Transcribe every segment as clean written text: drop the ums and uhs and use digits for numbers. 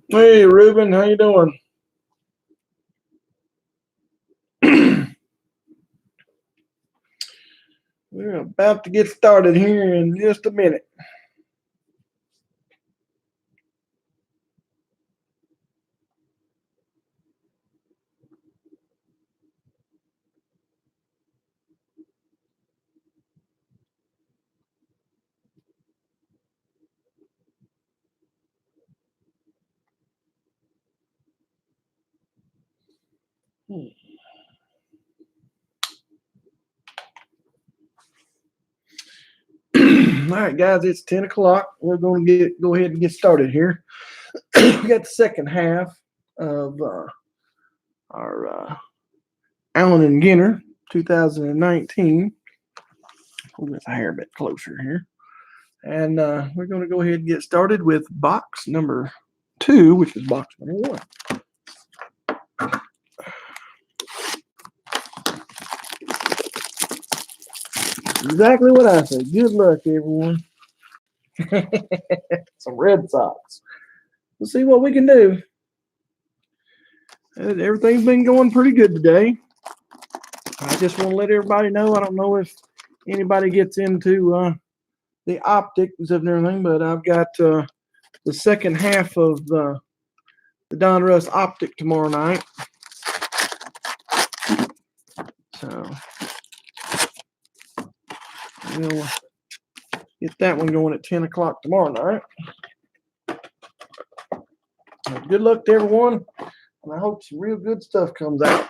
Hey, Ruben, how you doing? We're about to get started here in just a minute. All right, guys, it's 10 o'clock. We're going to go ahead and get started here. We got the second half of our Allen and Ginter 2019. Hold this hair a bit closer here. And we're going to go ahead and get started with box number 2, which is box number 1. Exactly what I said. Good luck, everyone. Some Red Sox. We'll see what we can do. Everything's been going pretty good today. I just want to let everybody know. I don't know if anybody gets into the optics and everything, but I've got the second half of the Don Russ optic tomorrow night. So we'll get that one going at 10 o'clock tomorrow night. Good luck to everyone, and I hope some real good stuff comes out.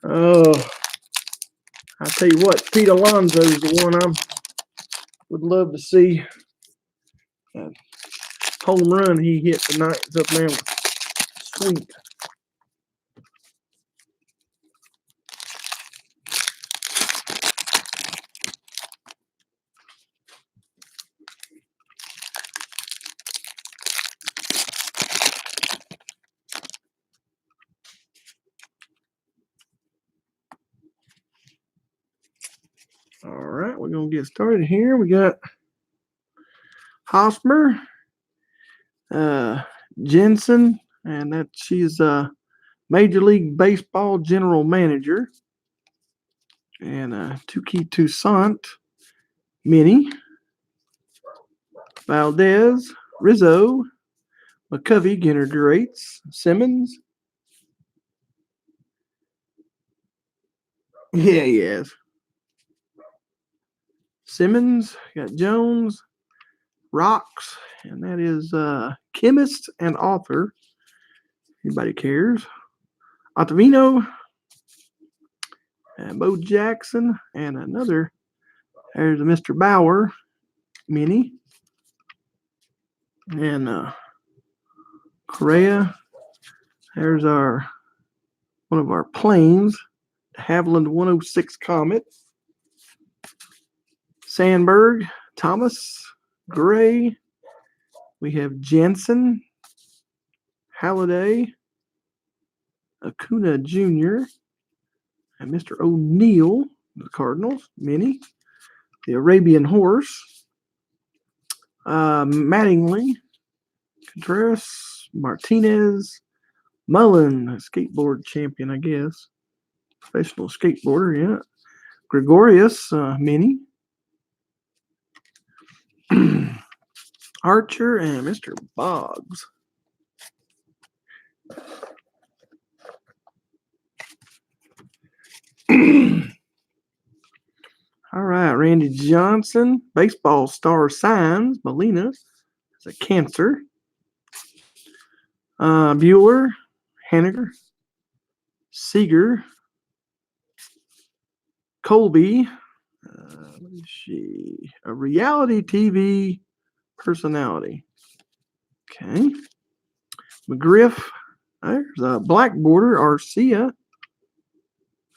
Oh, I tell you what, Pete Alonso is the one I would love to see. That home run he hit tonight is up there. Sweet. All right, we're going to get started here. We got Hosmer, Jensen, and she's a Major League Baseball general manager. And Tuki Toussaint, Minnie, Valdez, Rizzo, McCovey, Ginter Greats, Simmons. Yeah, he is. Simmons, got Jones, Rocks, and that is chemist and author. Anybody cares? Ottavino, and Bo Jackson, and another. There's a Mr. Bauer, Mini, and Correa. There's one of our planes, Haviland 106 Comet. Sandberg, Thomas, Gray. We have Jensen, Halliday, Acuna Jr., and Mr. O'Neill, the Cardinals, Minnie, the Arabian Horse, Mattingly, Contreras, Martinez, Mullen, a skateboard champion, I guess. Professional skateboarder, yeah. Gregorius mini. Archer and Mr. Boggs. All right, Randy Johnson, baseball star signs. Molina is a Cancer. Bueller, Henniger, Seager, Colby. Let me see. A reality TV personality. Okay. McGriff. There's a black border. Arcia.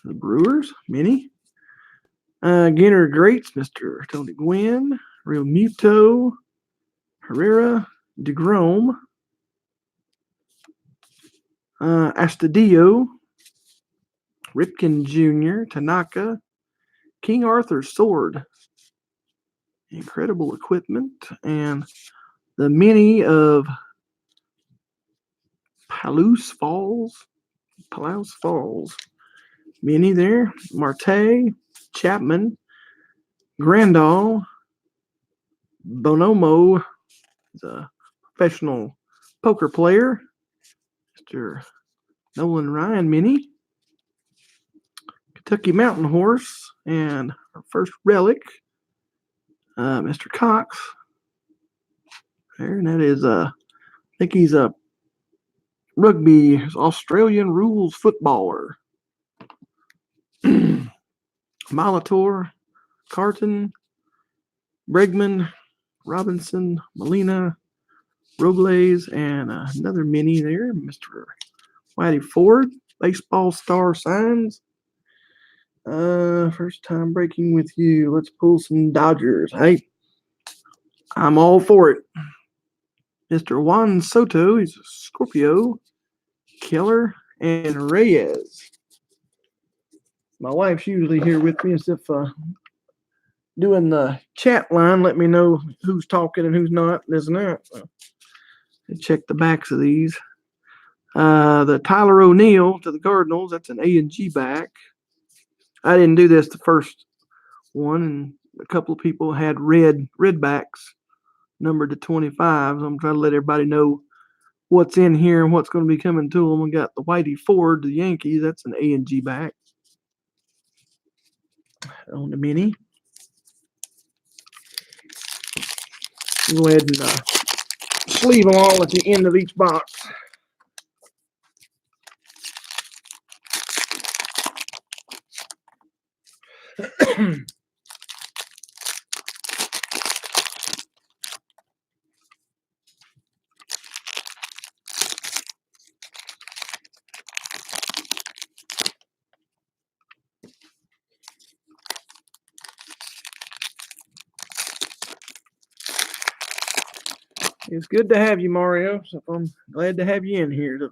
The Brewers. Mini. Ginter Greats. Mr. Tony Gwynn. Real Muto. Herrera. DeGrome. Astudillo. Ripken Jr. Tanaka. King Arthur's Sword. Incredible equipment. And the mini of Palos Falls. Mini there. Marte. Chapman. Grandal. Bonomo is a professional poker player. Mr. Nolan Ryan mini. Kentucky Mountain Horse. And our first relic. Mr. Cox. There, and that is I think he's a rugby Australian rules footballer. Molitor, Carton, Bregman, Robinson, Molina, Robles, and another mini there, Mr. Whitey Ford, baseball star signs. First time breaking with you. Let's pull some Dodgers. Hey, I'm all for it. Mr. Juan Soto, he's a Scorpio, Keller, and Reyes. My wife's usually here with me as if doing the chat line, let me know who's talking and who's not, this and that. So, check the backs of these. The Tyler O'Neill to the Cardinals, that's an A and G back. I didn't do this the first one, and a couple of people had red backs numbered to 25. So I'm trying to let everybody know what's in here and what's going to be coming to them. We got the Whitey Ford to the Yankees, that's an A and G back. On the mini. Go ahead and sleeve them all at the end of each box. It's good to have you, Mario. So I'm glad to have you in here.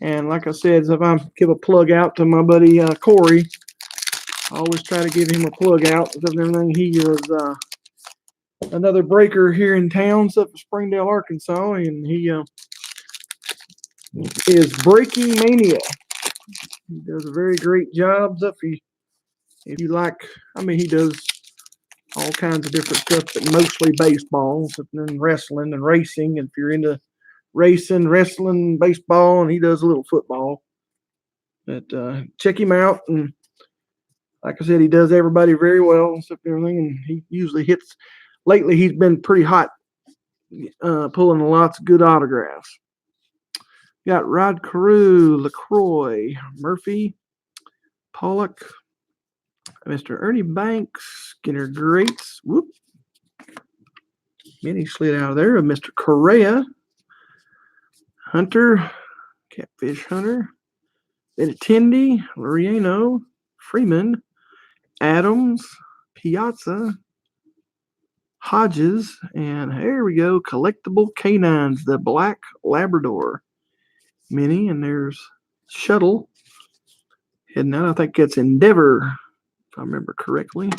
And like I said, if I give a plug out to my buddy Corey, I always try to give him a plug out because everything he is another breaker here in town, up in Springdale, Arkansas, and he is Breaking Mania. He does a very great job. If you like, I mean, he does all kinds of different stuff, but mostly baseball, and then wrestling and racing. And if you're into racing, wrestling, baseball, and he does a little football, but check him out. And like I said, he does everybody very well and stuff and everything. And he usually hits. Lately, he's been pretty hot, pulling lots of good autographs. Got Rod Carew, LaCroix, Murphy, Pollock, Mr. Ernie Banks, Skinner Greats. Whoop. Mini slid out of there of Mr. Correa, Hunter, Catfish Hunter, Benintendi, Loriano, Freeman, Adams, Piazza, Hodges, and here we go, Collectible Canines, the Black Labrador mini, and there's Shuttle heading out. I think that's Endeavor, if I remember correctly.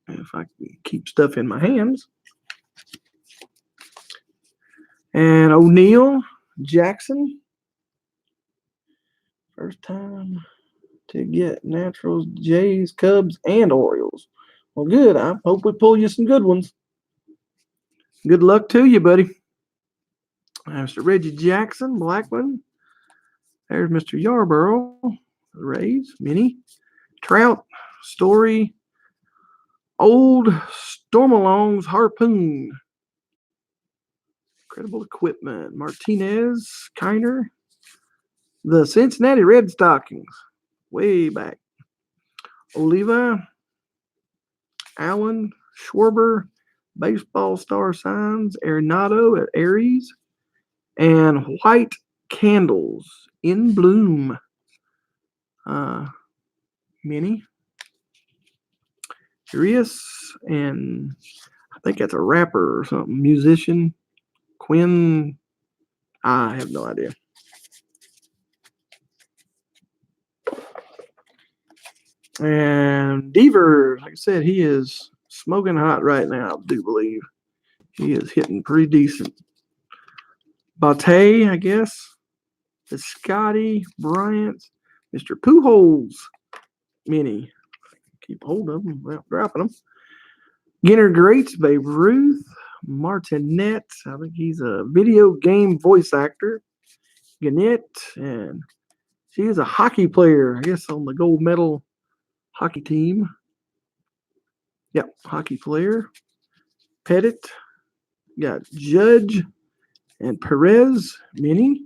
If I can keep stuff in my hands. And O'Neill, Jackson. First time to get Naturals, Jays, Cubs, and Orioles. Well, good. I hope we pull you some good ones. Good luck to you, buddy. Mr. Reggie Jackson, Blackman. There's Mr. Yarborough, the Rays, Minnie. Trout, Story, Old Stormalong's Harpoon. Incredible Equipment. Martinez, Kiner. The Cincinnati Red Stockings, way back. Oliva, Allen, Schwarber, Baseball Star Signs, Arenado at Aries, and White Candles in Bloom. Mini. Urias, and I think that's a rapper or something. Musician. Quinn. I have no idea. And Devers, like I said, he is smoking hot right now, I do believe. He is hitting pretty decent. Bate, I guess. The Scotty, Bryant, Mr. Pujols, Mini. Keep hold of them without dropping them. Ginter Greats, Babe Ruth, Martinet. I think he's a video game voice actor. Gannett, and she is a hockey player, I guess, on the gold medal hockey team. Yep, hockey player. Pettit. Got Judge and Perez, Mini.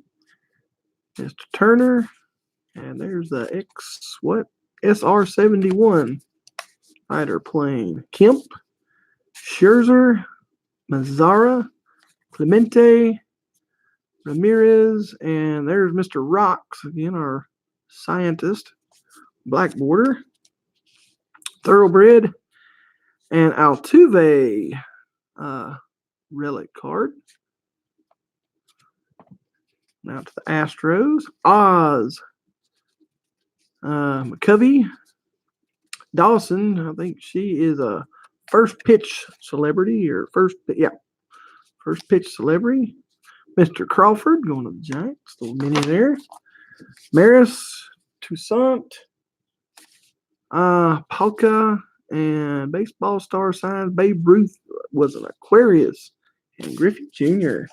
Mr. Turner. And there's the SR-71 fighter plane. Kemp, Scherzer, Mazzara, Clemente, Ramirez, and there's Mr. Rocks, again, our scientist. Black border. Thoroughbred, and Altuve relic card. Now to the Astros. Oz, McCovey, Dawson. I think she is a first pitch celebrity or first pitch celebrity. Mr. Crawford going to the Giants. Little mini there. Maris, Toussaint, Palka, and Baseball Star Signs. Babe Ruth was an Aquarius, and Griffey Jr.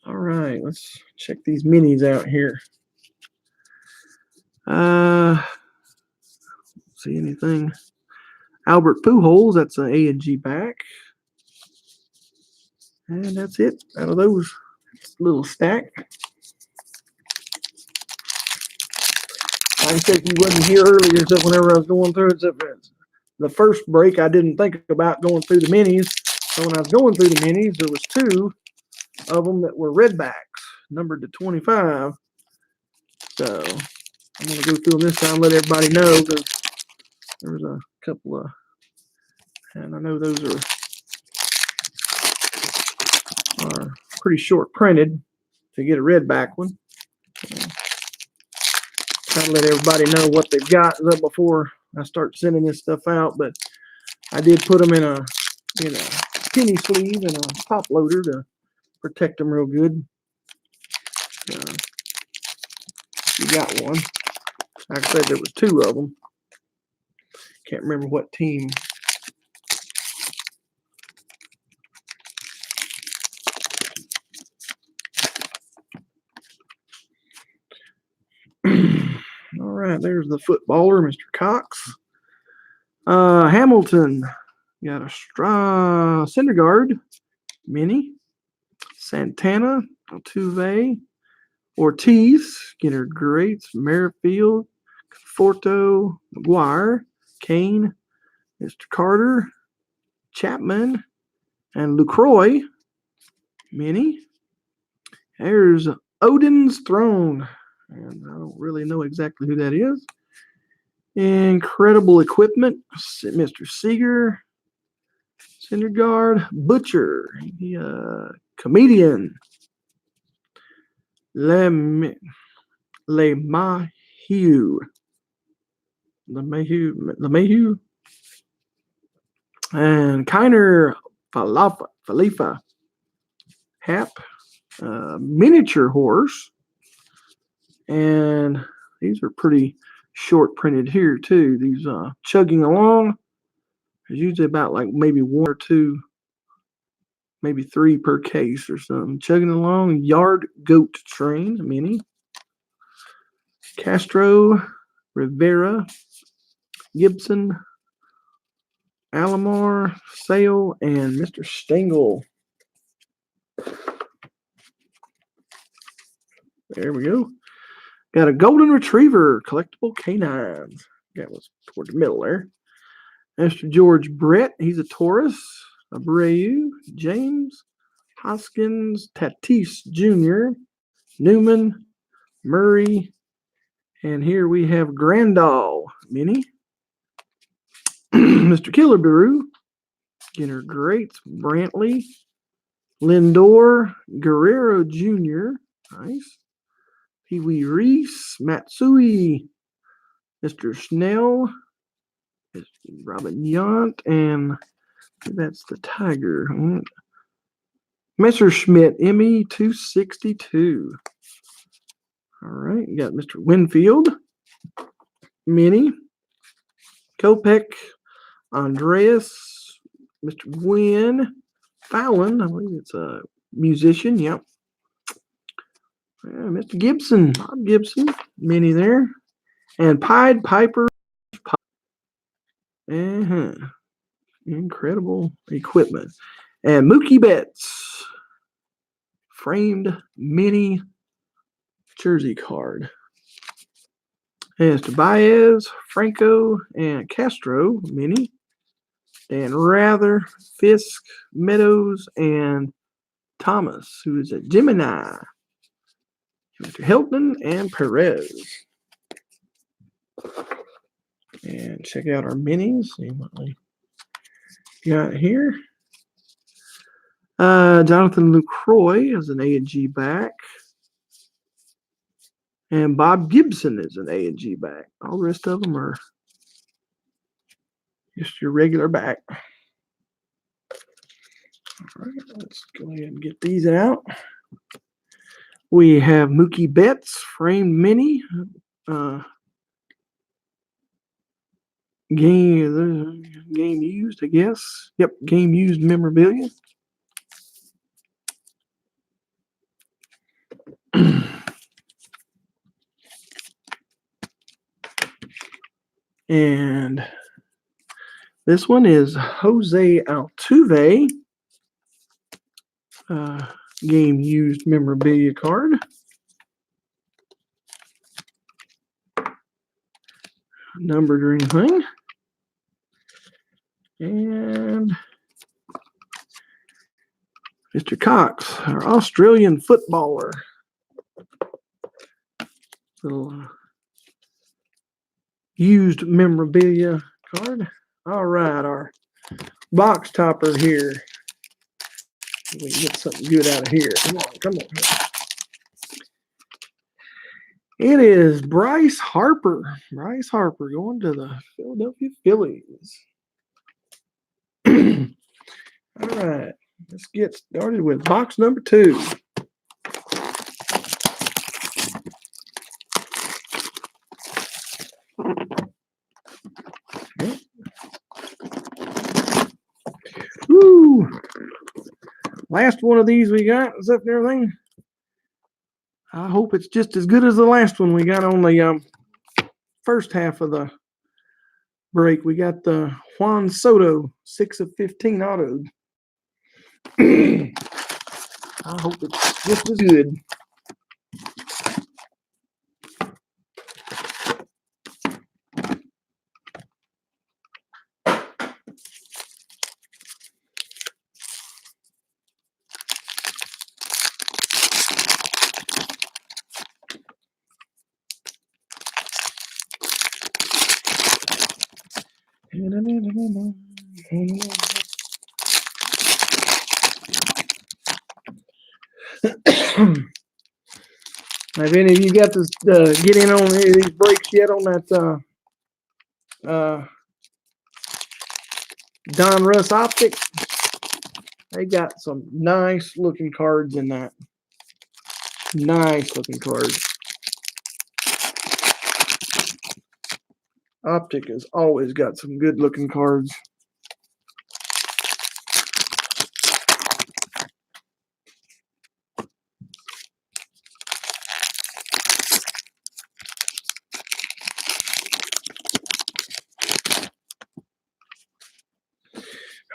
All right, let's check these minis out here. See anything? Albert Pujols, that's an A and G back. And that's it out of those little stack. Like I said, if you wasn't here earlier, so whenever I was going through it, the first break, I didn't think about going through the minis. So when I was going through the minis, there was two of them that were redbacks, numbered to 25. So I'm going to go through them this time, let everybody know, because there was a couple of, and I know those are pretty short printed to get a redback one. Try to let everybody know what they've got before I start sending this stuff out. But I did put them in a penny sleeve and a top loader to protect them real good. You got one. Like I said, there was two of them. Can't remember what team. All right, there's the footballer, Mr. Cox. Hamilton, got a Syndergaard, Mini. Santana, Altuve. Ortiz, Skinner Greats, Merrifield, Conforto, McGuire, Kane, Mr. Carter, Chapman, and Lucroy, Mini. There's Odin's Throne. And I don't really know exactly who that is. Incredible Equipment, Mr. Seager, Syndergaard, Butcher, Comedian, LeMahieu, and Kiner Falefa, Hap, Miniature Horse, and These are pretty short printed here too. These chugging along. There's usually about like maybe one or two, maybe three per case or something. Chugging along. Yard Goat Train mini. Castro, Rivera, Gibson, Alomar, Sale, and Mr. Stengel. There we go. Got a Golden Retriever, collectible canines. That was toward the middle there. Mr. George Brett, he's a Taurus. Abreu, James, Hoskins, Tatis Jr., Newman, Murray, and here we have Grandal mini. Mr. Killebrew, Skinner Greats, Brantley, Lindor, Guerrero Jr., nice. Pee Wee Reese, Matsui, Mr. Snell, Robin Yount, and that's the Tiger. Messerschmitt ME 262. All right, you got Mr. Winfield, Mini, Kopech, Andreas, Mr. Gwynn, Fallon, I believe it's a musician, yep. Mr. Gibson, Bob Gibson, Mini there. And Pied Piper. Incredible equipment. And Mookie Betts, framed mini jersey card. And it's Baez, Franco, and Castro mini. And Rather, Fisk, Meadows, and Thomas, who is a Gemini. Mr. Hilton and Perez. And check out our minis. See what we got here. Jonathan Lucroy is an A&G back. And Bob Gibson is an A&G back. All the rest of them are just your regular back. All right, let's go ahead and get these out. We have Mookie Betts, framed mini. Game used, I guess. Yep, game used memorabilia. And this one is Jose Altuve, game used memorabilia card. Numbered or anything. And Mr. Cox, our Australian footballer. Little used memorabilia card. All right, our box topper here. We can get something good out of here. Come on, come on. It is Bryce Harper. Bryce Harper going to the Philadelphia Phillies. All right, let's get started with box number 2. Okay. Woo! Last one of these we got, except for everything. I hope it's just as good as the last one we got on the first half of the break. We got the Juan Soto 6 of 15 auto. I hope it's just as good. Have any of you got to get in on any of these breaks yet on that Don Russ Optic? They got some nice looking cards in that. Nice looking cards. Optic has always got some good looking cards.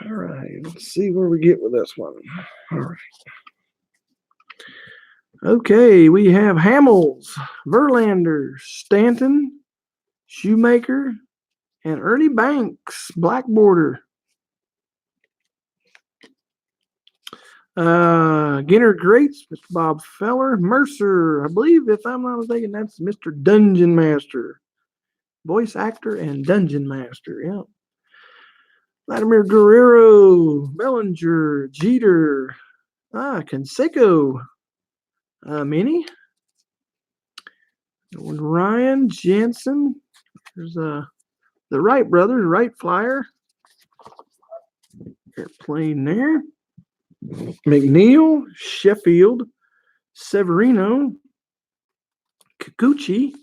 All right, let's see where we get with this one. All right. Okay, we have Hamels, Verlander, Stanton, Shoemaker, and Ernie Banks, black border. Ginter Greats, Mr. Bob Feller, Mercer. I believe, if I'm not mistaken, that's Mr. Dungeon Master, voice actor and Dungeon Master. Yeah. Vladimir Guerrero, Bellinger, Jeter, Canseco, Mini, Ryan Jansen. There's the Wright brothers, Wright Flyer. Airplane there. McNeil, Sheffield, Severino, Kikuchi,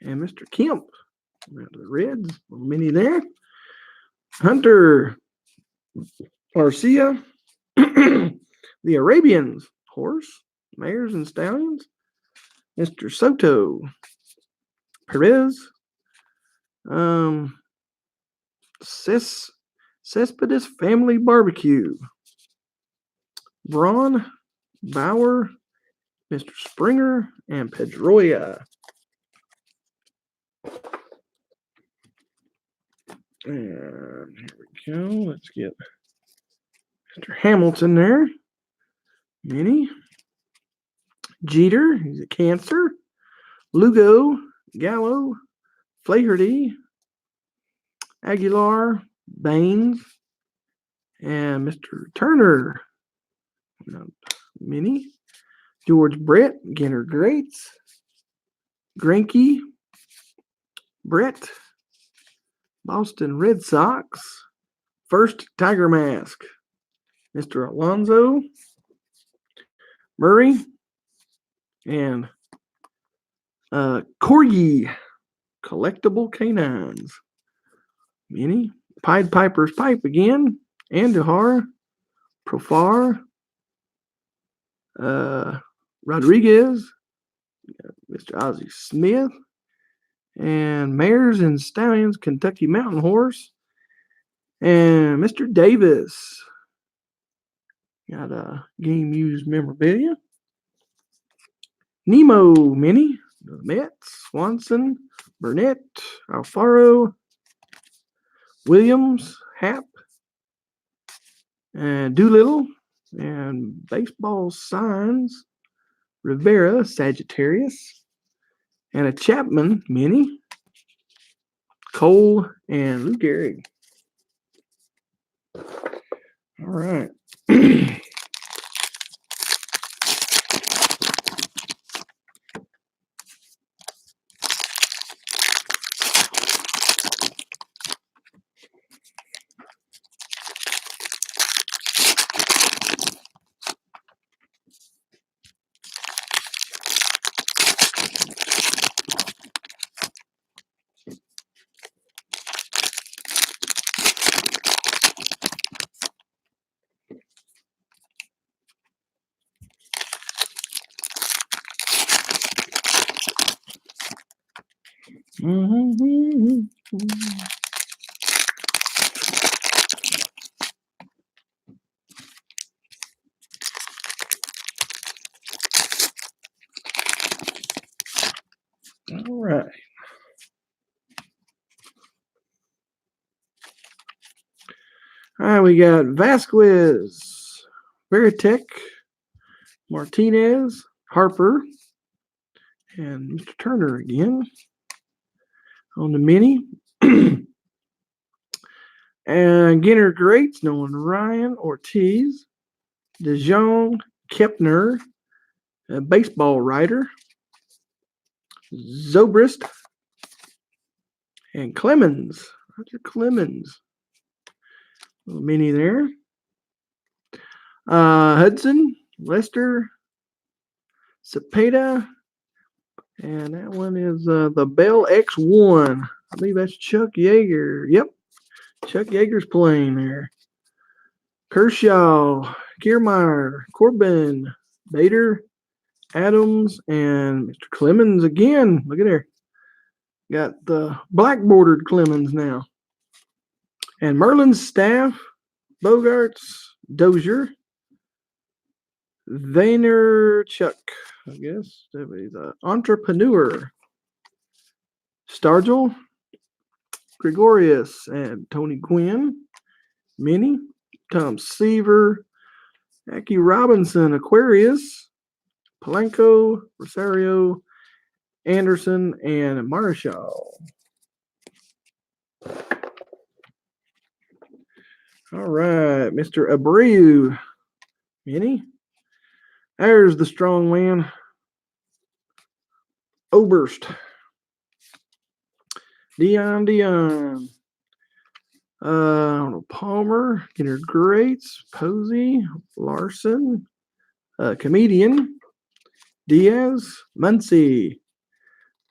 and Mr. Kemp. The Reds, mini there. Hunter, Garcia, the Arabians, horse, mares and stallions. Mr. Soto, Perez, Cespedes Family Barbecue, Braun, Bauer, Mr. Springer, and Pedroia. And here we go. Let's get Mr. Hamilton there. Mini. Jeter, he's a Cancer. Lugo, Gallo, Flaherty, Aguilar, Baines, and Mr. Turner. Mini. George Brett, Ginter Greats, Greinke, Brett, Boston Red Sox, first Tiger Mask, Mr. Alonso, Murray, and Corgi, collectible canines. Mini. Pied Piper's Pipe again, Andujar, Profar, Rodriguez, Mr. Ozzie Smith, and Mares and Stallions, Kentucky Mountain Horse, and Mr. Davis. Got a game used memorabilia. Nemo Mini, the Mets, Swanson, Burnett, Alfaro, Williams, Happ, and Doolittle, and baseball signs, Rivera, Sagittarius, and a Chapman Mini, Cole, and Lou Gehrig. All right. All right. All right, we got Vasquez, Veritek, Martinez, Harper, and Mr. Turner again on the mini. And Ginter Greats, Nolan Ryan, Ortiz, DeJong, Kepner, baseball writer, Zobrist, and Clemens. Roger Clemens. Little mini there. Hudson, Lester, Cepeda, and that one is the Bell X1. I believe that's Chuck Yeager. Yep, Chuck Yeager's playing there. Kershaw, Kiermaier, Corbin, Bader, Adams, and Mr. Clemens again. Look at there. Got the black bordered Clemens now. And Merlin's staff, Bogarts, Dozier, Vaynerchuk, I guess. That be the entrepreneur. Stargell, Gregorius, and Tony Gwynn, Minnie, Tom Seaver, Aki Robinson, Aquarius, Polanco, Rosario, Anderson, and Marshall. All right, Mr. Abreu, Minnie. There's the strong man, Oberst, Dion, Palmer, Ginter Greats, Posey, Larson, Comedian, Diaz, Muncie,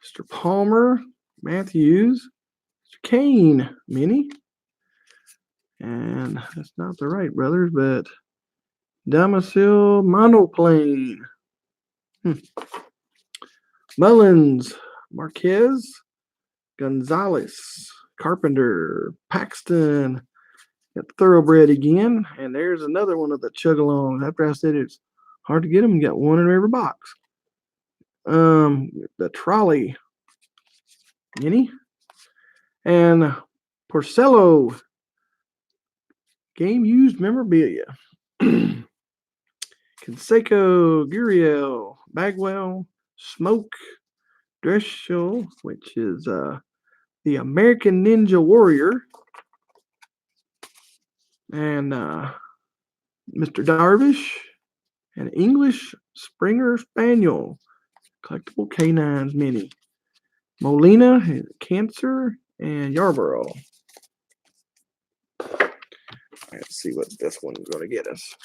Mr. Palmer, Matthews, Mr. Kane, Minnie, and that's not the Wright brothers, but Damascene Monoplane, Mullins, Marquez, Gonzalez, Carpenter, Paxton, got Thoroughbred again, and there's another one of the chug-alongs. After I said it's hard to get them, you got one in every box. The Trolley, Minnie, and Porcello, game used memorabilia. Canseco, Guriel, Bagwell, Smoke, Dreschel, which is the American Ninja Warrior, and Mr. Darvish, and English Springer Spaniel, collectible canines mini, Molina, Cancer, and Yarborough. Let's see what this one's going to get us.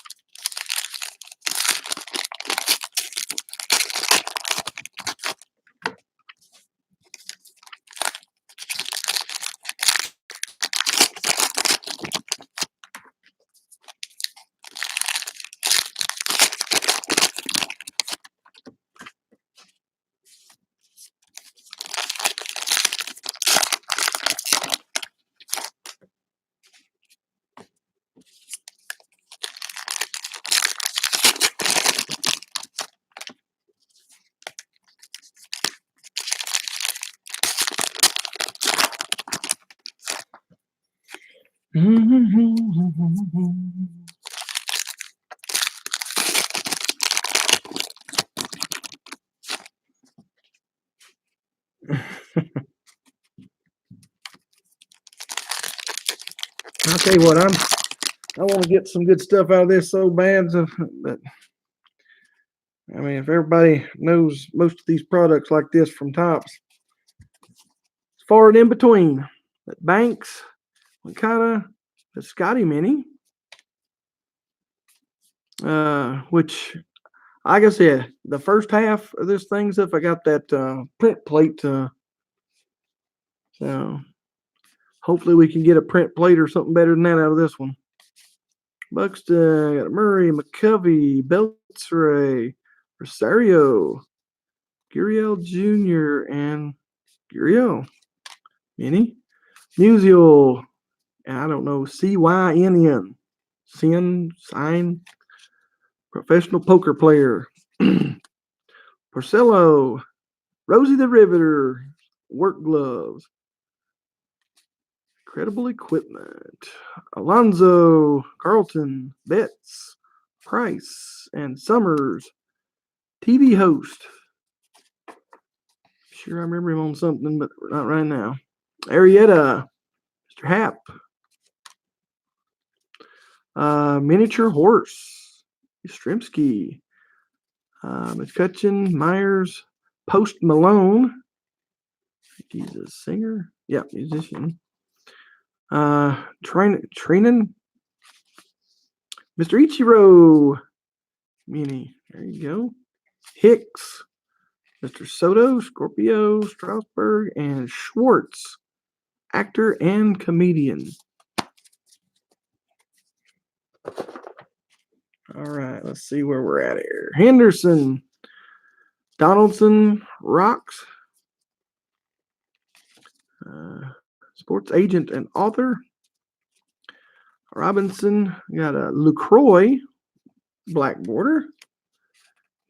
I'll tell you what, I want to get some good stuff out of this so bad, but I mean, if everybody knows most of these products like this from Topps, it's far and in between. But Banks, Wakata, the Scotty Mini, which, like I said, the first half of this thing, if I got that print plate, so hopefully we can get a print plate or something better than that out of this one. Buxton, got Murray, McCovey, Beltray, Rosario, Guriel Jr., and Guriel. Mini. Musial, and I don't know, CYNN. Sign, professional poker player. Porcello, Rosie the Riveter, work gloves. Incredible equipment. Alonzo, Carlton, Betts, Price, and Summers. TV host. Sure, I remember him on something, but not right now. Arietta, Mr. Happ. Miniature horse. Yastrzemski. McCutcheon, Myers, Post Malone. I think he's a singer. Yeah, musician. Training. Mr. Ichiro. Mini. There you go. Hicks. Mr. Soto, Scorpio, Strasburg, and Schwartz. actor and comedian. All right, let's see where we're at here. Henderson, Donaldson, Rocks, sports agent and author. Robinson, we got a LaCroix, black border.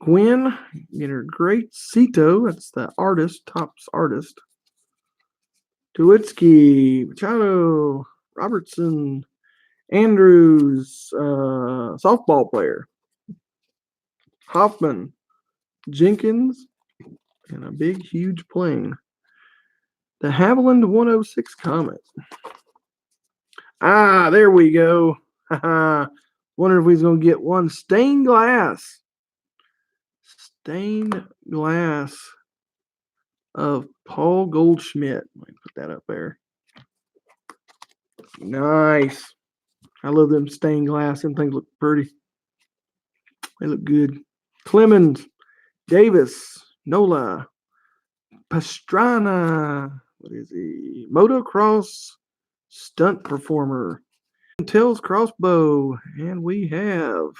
Gwynn, get her great. Cito, that's the artist, Topps artist. Tuwitsky, Machado, Robertson, Andrews, softball player. Hoffman, Jenkins, and a big, huge plane. The Haviland 106 Comet. Ah, there we go. Wonder if we was going to get one. Stained glass. Stained glass of Paul Goldschmidt. Let me put that up there. Nice. I love them stained glass. Them things look pretty. They look good. Clemens, Davis, Nola, Pastrana. What is he? Motocross stunt performer. Tells crossbow. And we have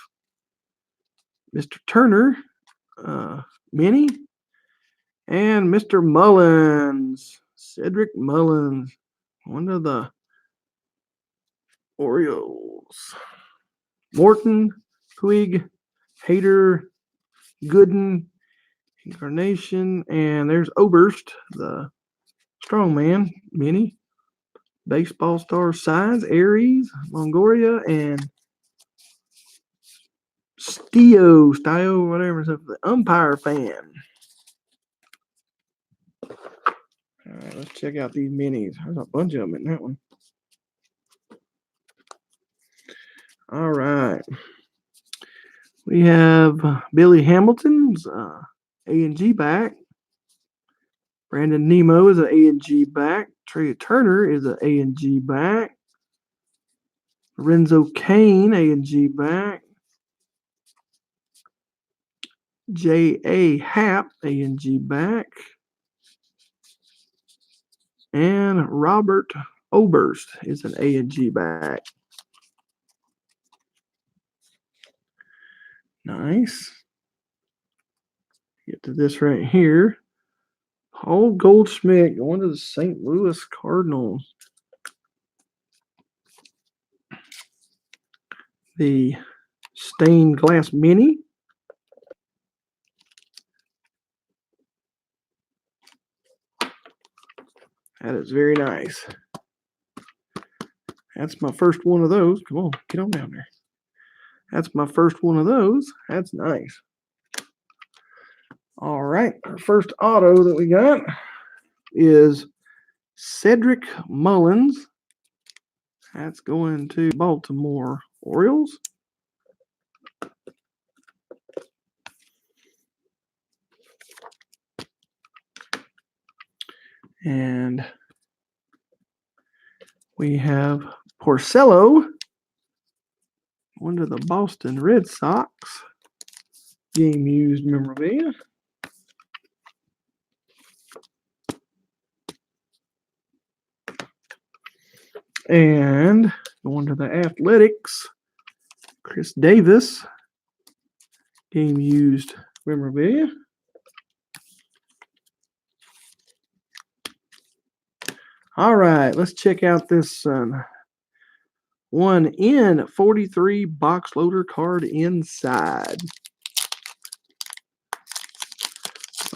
Mr. Turner, Minnie, and Mr. Mullins, Cedric Mullins, one of the Orioles. Morton, Puig, Hader, Gooden, Incarnation, and there's Oberst, the strongman, Minnie. Baseball star signs, Aries, Longoria, and Stio, whatever, the umpire fan. All right, let's check out these minis. There's a bunch of them in that one. All right. We have Billy Hamilton's A&G back. Brandon Nemo is an A&G back. Trey Turner is an A&G back. Lorenzo Kane, A&G back. J.A. Happ, A&G back. And Robert Oberst is an A&G back. Nice. Get to this right here. Paul Goldschmidt going to the St. Louis Cardinals. The stained glass mini. That is very nice. That's my first one of those. Come on, get on down there. That's my first one of those. That's nice. All right, our first auto that we got is Cedric Mullins. That's going to Baltimore Orioles. And we have Porcello, one of the Boston Red Sox. Game used memorabilia. And going to the Athletics, Chris Davis. Game used memorabilia. All right, let's check out this 1/43 box loader card inside.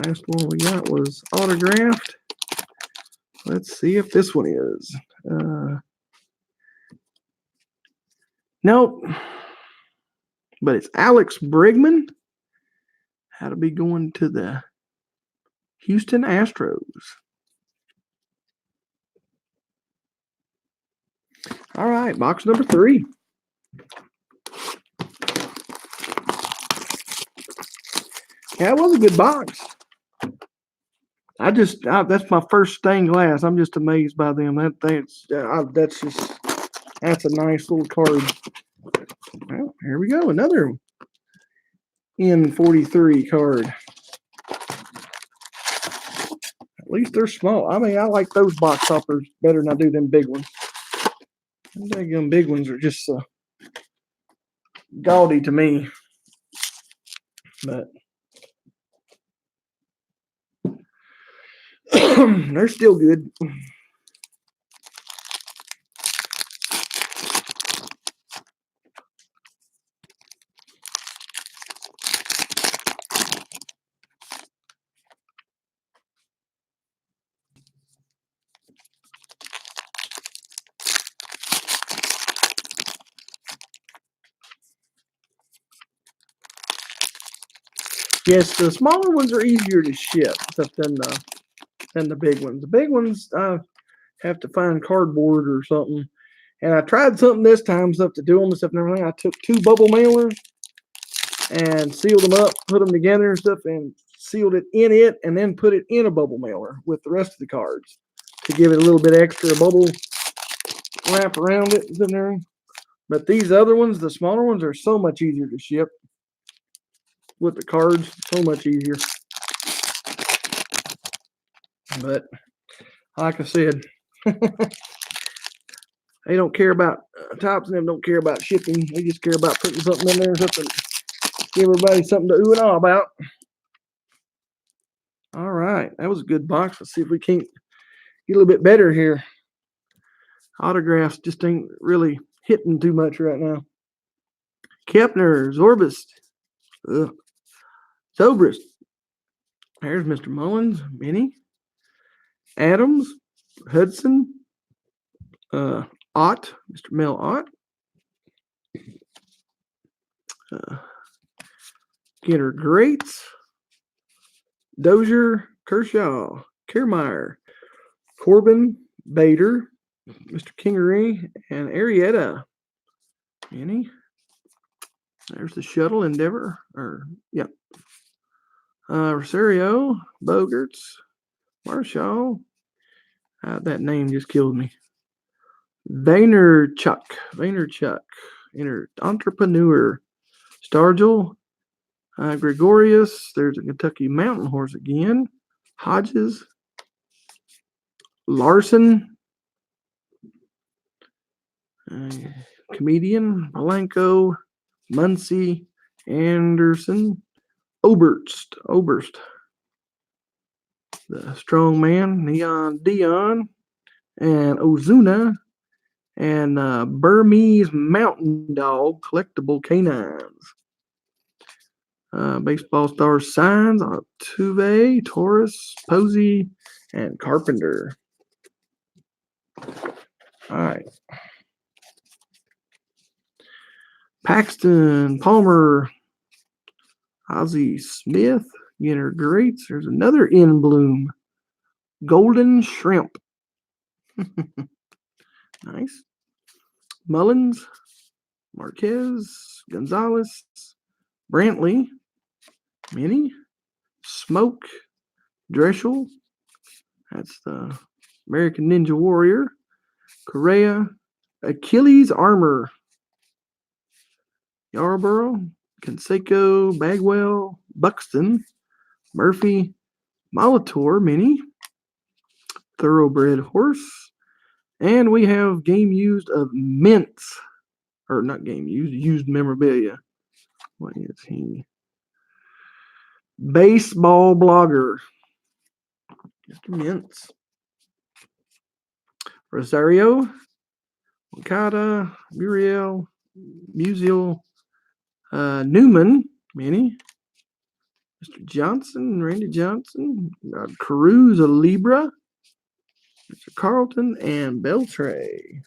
Last one we got was autographed. Let's see if this one is. Nope. But it's Alex Bregman. How to be going to the Houston Astros. All right, box number 3. Yeah, it was a good box. That's my first stained glass. I'm just amazed by them. That's a nice little card. Well, here we go. Another N43 card. At least they're small. I mean, I like those box toppers better than I do them big ones. Them big ones are just gaudy to me. But they're still good. Yes, the smaller ones are easier to ship than the big ones. The big ones, I have to find cardboard or something. And I tried something this time, stuff to do them and stuff and everything. I took 2 bubble mailers and sealed them up, put them together and stuff, and sealed it in it, and then put it in a bubble mailer with the rest of the cards to give it a little bit extra bubble wrap around it and everything. But these other ones, the smaller ones, are so much easier to ship with the cards. So much easier. But like I said, they don't care about Tops and them don't care about shipping. They just care about putting something in there, something give everybody something to ooh and ah about. All right, that was a good box. Let's see if we can't get a little bit better here. Autographs just ain't really hitting too much right now. Kepner, Zorbist, Zobrist. There's Mr. Mullins, Minnie, Adams, Hudson, Ott, Mr. Mel Ott, Ginter Greats, Dozier, Kershaw, Kiermaier, Corbin, Bader, Mr. Kingery, and Arrieta. Minnie. There's the Shuttle Endeavor. Rosario, Bogarts, Marshall. That name just killed me. Vaynerchuk, Entrepreneur, Stargell, Gregorius. There's a Kentucky Mountain Horse again. Hodges, Larson, Comedian, Polanco, Muncie, Anderson, Oberst, the Strong Man, Neon Dion, and Ozuna, and Burmese Mountain Dog collectible canines. Baseball stars signs, Altuve, Torres, Posey, and Carpenter. All right. Paxton, Palmer, Ozzie Smith, Ginter Greats. There's another in bloom. Golden Shrimp. Nice. Mullins, Marquez, Gonzalez, Brantley, Minnie, Smoke, Dreschel. That's the American Ninja Warrior. Correa, Achilles Armor. Yarborough, Canseco, Bagwell, Buxton, Murphy, Molitor, Mini, Thoroughbred Horse, and we have game used of Mints, or not game used memorabilia. What is he? Baseball Blogger, Mr. Mintz. Rosario, Okada, Muriel, Musial, Newman, Minnie, Mr. Johnson, Randy Johnson, Cruz, Libra, Mr. Carlton, and Beltray.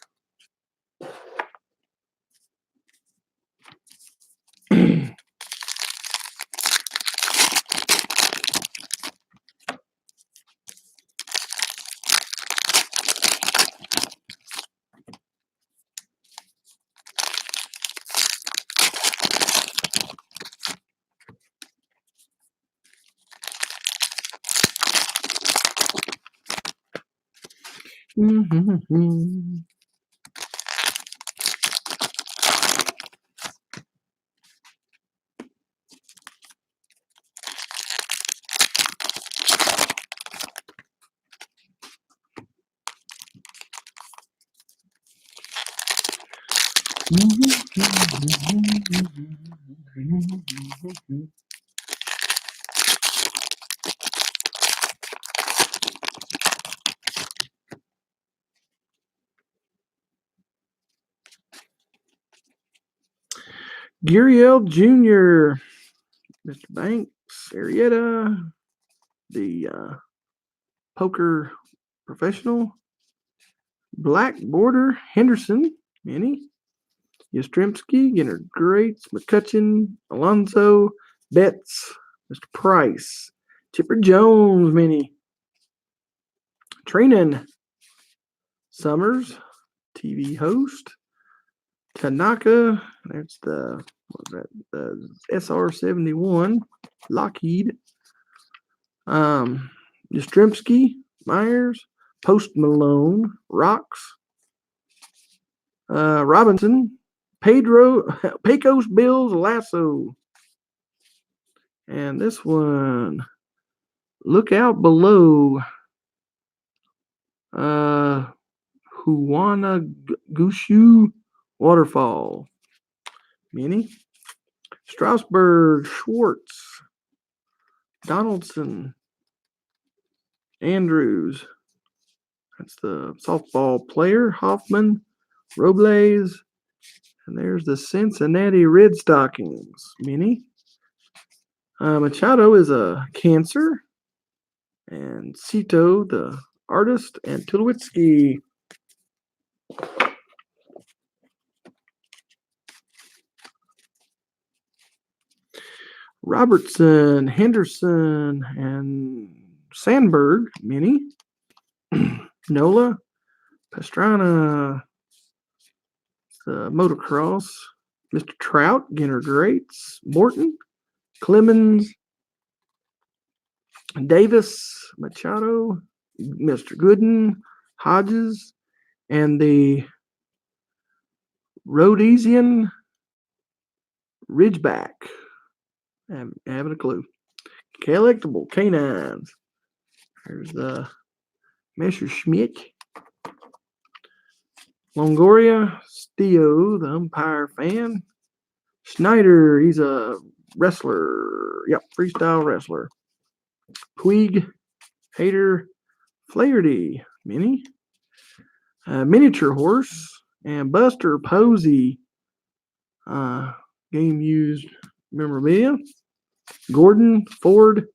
Guriel Jr., Mr. Banks, Arietta, the poker professional, Black Border, Henderson, Minnie, Yastrzemski, Ginter Greats, McCutcheon, Alonso, Betts, Mr. Price, Chipper Jones, Minnie, Trinan, Summers, TV host, Tanaka, there's the SR-71, Lockheed, Yastrzemski, Myers, Post Malone, Rocks, Robinson, Pedro, Pecos Bills, Lasso. And this one, look out below. Huana Gushu Waterfall. Mini. Strasburg, Schwartz, Donaldson, Andrews. That's the softball player. Hoffman, Robles. And there's the Cincinnati Red Stockings. Mini. Machado is a Cancer. And Cito, the artist. And Tulowitzki. Robertson, Henderson, and Sandberg, Mini. Nola, Pastrana, motocross, Mr. Trout, Ginter Greats, Morton, Clemens, Davis, Machado, Mr. Gooden, Hodges, and the Rhodesian Ridgeback. Having a clue. Collectible canines. There's the Messerschmitt. Longoria, Steo, the umpire fan. Schneider, he's a wrestler. Yep, freestyle wrestler. Puig, Hater, Flaherty, Mini. Miniature horse. And Buster Posey, game used memorabilia. Gordon, Ford,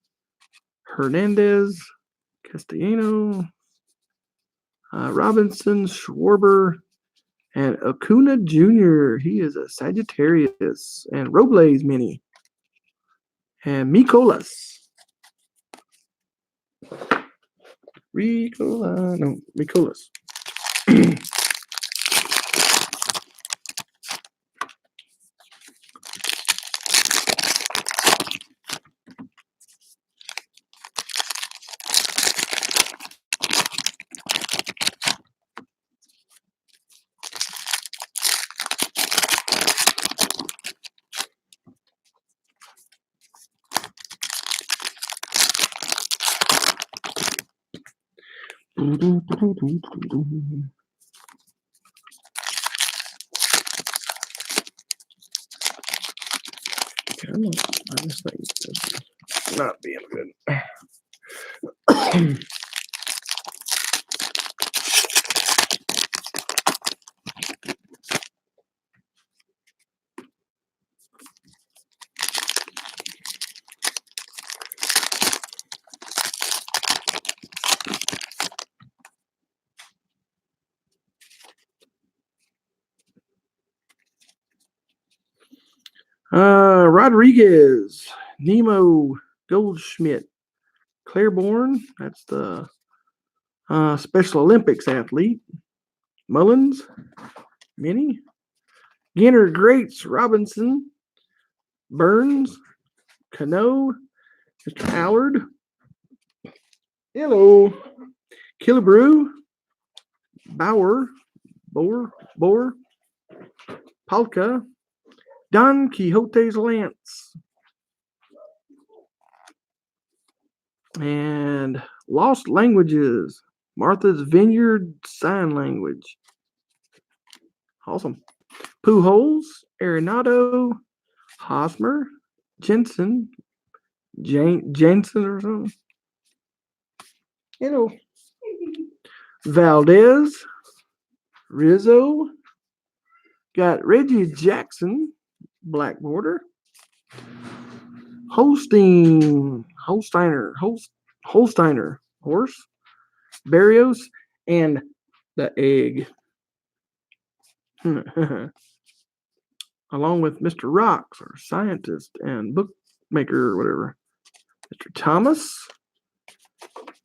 Hernandez, Castellano, Robinson, Schwarber, and Acuna Jr. He is a Sagittarius. And Robles Mini. And Mikolas. Mikolas. This thing is not being good. Rodriguez, Nemo Goldschmidt, Claiborne, that's the Special Olympics athlete. Mullins, Minnie. Ginter Greats, Robinson, Burns, Cano, Mr. Howard. Hello. Killebrew, Bauer, Boer, Palka, Don Quixote's Lance, and Lost Languages, Martha's Vineyard Sign Language. Awesome. Pujols, Arenado, Hosmer, Jensen, Jensen or something. You know, Valdez, Rizzo, got Reggie Jackson, black border, Holsteiner, horse, Barrios, and the egg. Along with Mr. Rocks, our scientist and bookmaker or whatever. Mr. Thomas,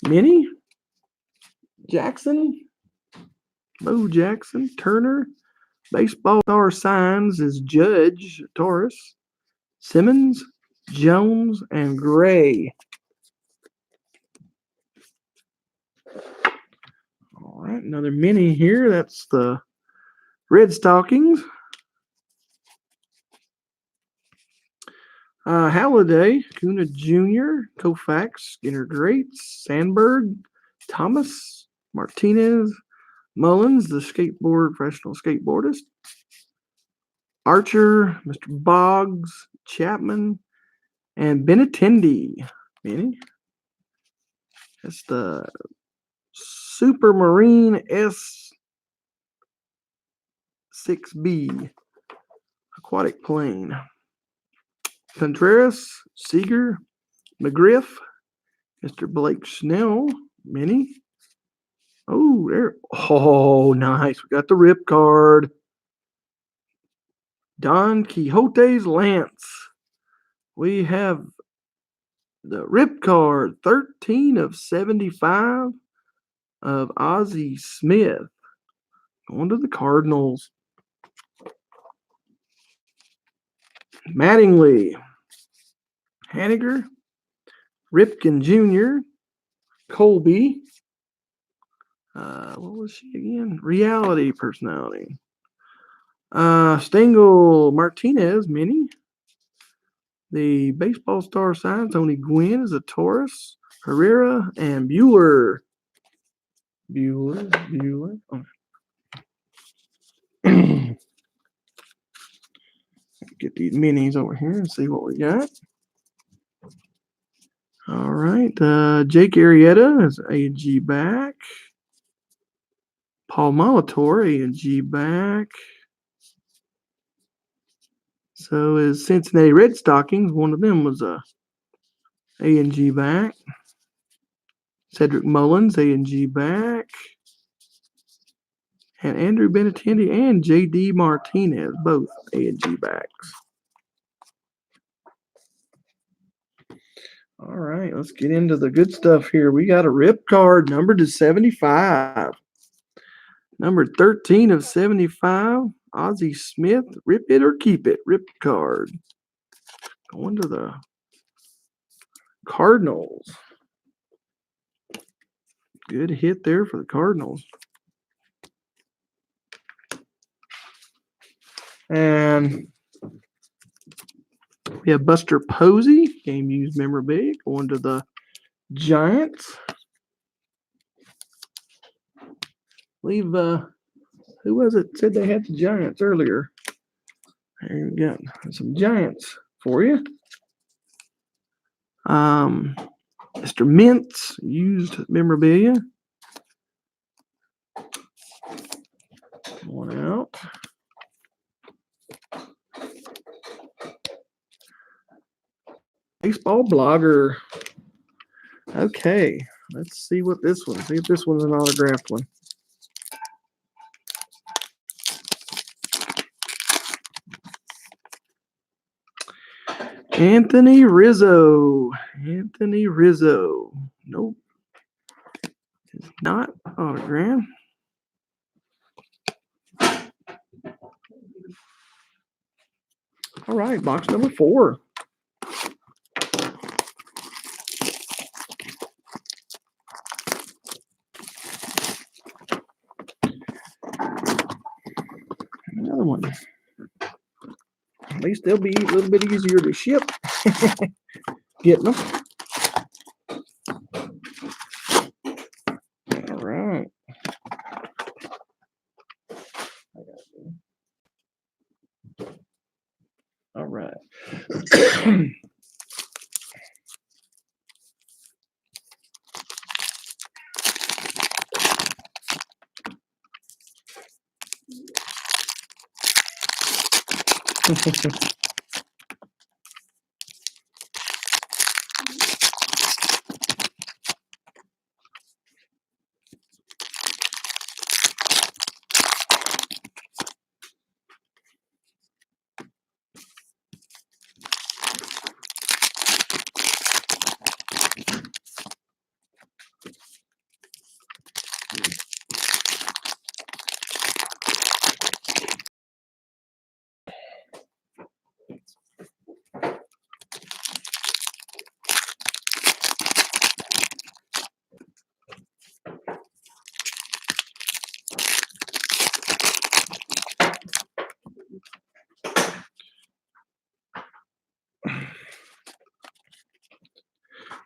Minnie, Jackson, Bo Jackson, Turner, baseball star signs is Judge, Taurus, Simmons, Jones, and Gray. All right, another mini here. That's the Red Stockings. Halliday, Kuna Jr., Koufax, Skinner Greats, Sandberg, Thomas, Martinez, Mullins, the professional skateboardist, Archer, Mr. Boggs, Chapman, and Benintendi. Benny. That's the Supermarine S6B aquatic plane. Contreras, Seager, McGriff, Mr. Blake Snell, Mini. Oh, there. Oh, nice. We got the rip card. Don Quixote's Lance. We have the rip card, 13 of 75 of Ozzie Smith. Going to the Cardinals. Mattingly, Haniger, Ripken Jr., Colby. What was she again? Reality personality. Stengel Martinez, Mini. The baseball star sign, Tony Gwynn is a Taurus. Herrera and Bueller. Bueller. Oh. Get these minis over here and see what we got. All right. Jake Arrieta is A&G back. Paul Molitor, A&G back. So is Cincinnati Red Stockings. One of them was a A&G back. Cedric Mullins, A&G back. And Andrew Benintendi and J.D. Martinez, both A&G backs. All right, let's get into the good stuff here. We got a rip card numbered to 75. Number 13 of 75, Ozzie Smith, rip it or keep it, rip card. Going to the Cardinals. Good hit there for the Cardinals. And we have Buster Posey, game used memorabilia, going to the Giants. Leave who was it said they had the Giants earlier? There you go. Some Giants for you. Mr. Mintz, used memorabilia. One out. Baseball blogger. Okay, let's see what this one. See if this one's an autographed one. Anthony Rizzo. Nope. It's not autographed. All right, box number 4. Another one. At least they'll be a little bit easier to ship. Getting them. All right.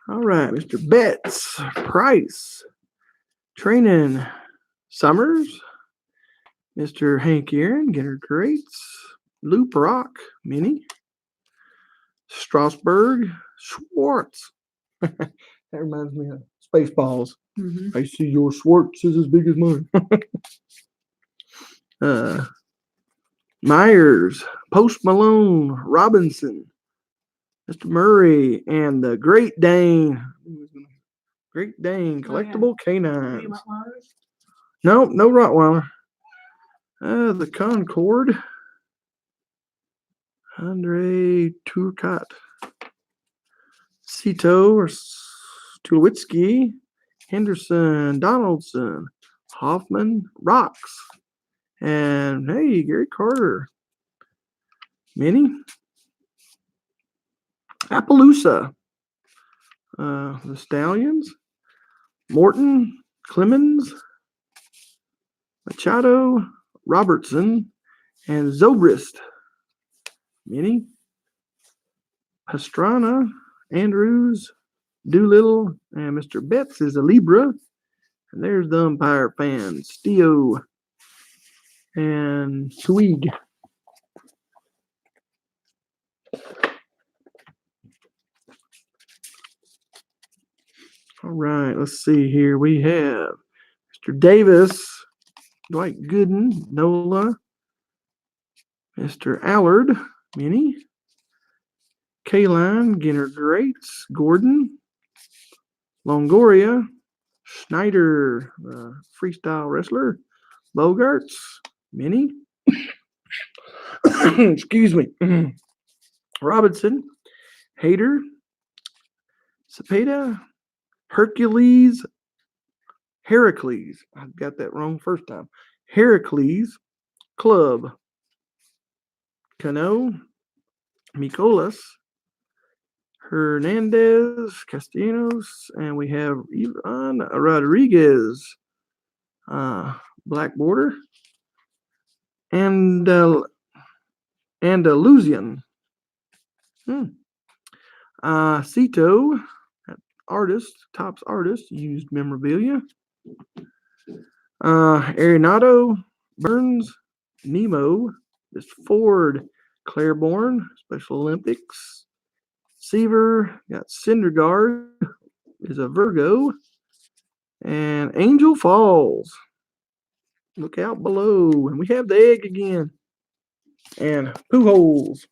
All right, Mr. Betts, Price, Training, Summers, Mr. Hank Aaron, Ginter Crates, Loop Rock, Mini, Strasburg, Schwartz. That reminds me of Spaceballs. I see your Schwartz is as big as mine. Myers, Post Malone, Robinson, Mr. Murray, and the Great Dane. Great Dane, collectible canines. No Rottweiler. The Concord, Andre Turcotte, Cito or Tulowitzki, Henderson, Donaldson, Hoffman, Rocks, and hey, Gary Carter, Mini, Appaloosa, the Stallions, Morton, Clemens, Machado, Robertson, and Zobrist, Mini, Pastrana, Andrews, Doolittle, and Mr. Betts is a Libra. And there's the umpire fan, Steo and Swig. All right, let's see here. We have Mr. Davis, Dwight Gooden, Nola, Mr. Allard, Mini, Kaline, Ginter Greats, Gordon, Longoria, Schneider, freestyle wrestler, Bogarts, Mini, excuse me, Robinson, Hader, Cepeda, Heracles, I got that wrong first time. Heracles, Club, Cano, Mikolas, Hernandez, Castellanos, and we have Ivan Rodriguez, Black Border, and Andalusian. Cito, artist, Topps artist, used memorabilia. Arenado, Burns, Nemo, this Ford, Claiborne, Special Olympics. Seaver, got Syndergaard, is a Virgo, and Angel Falls. Look out below, and we have the egg again. And Pujols.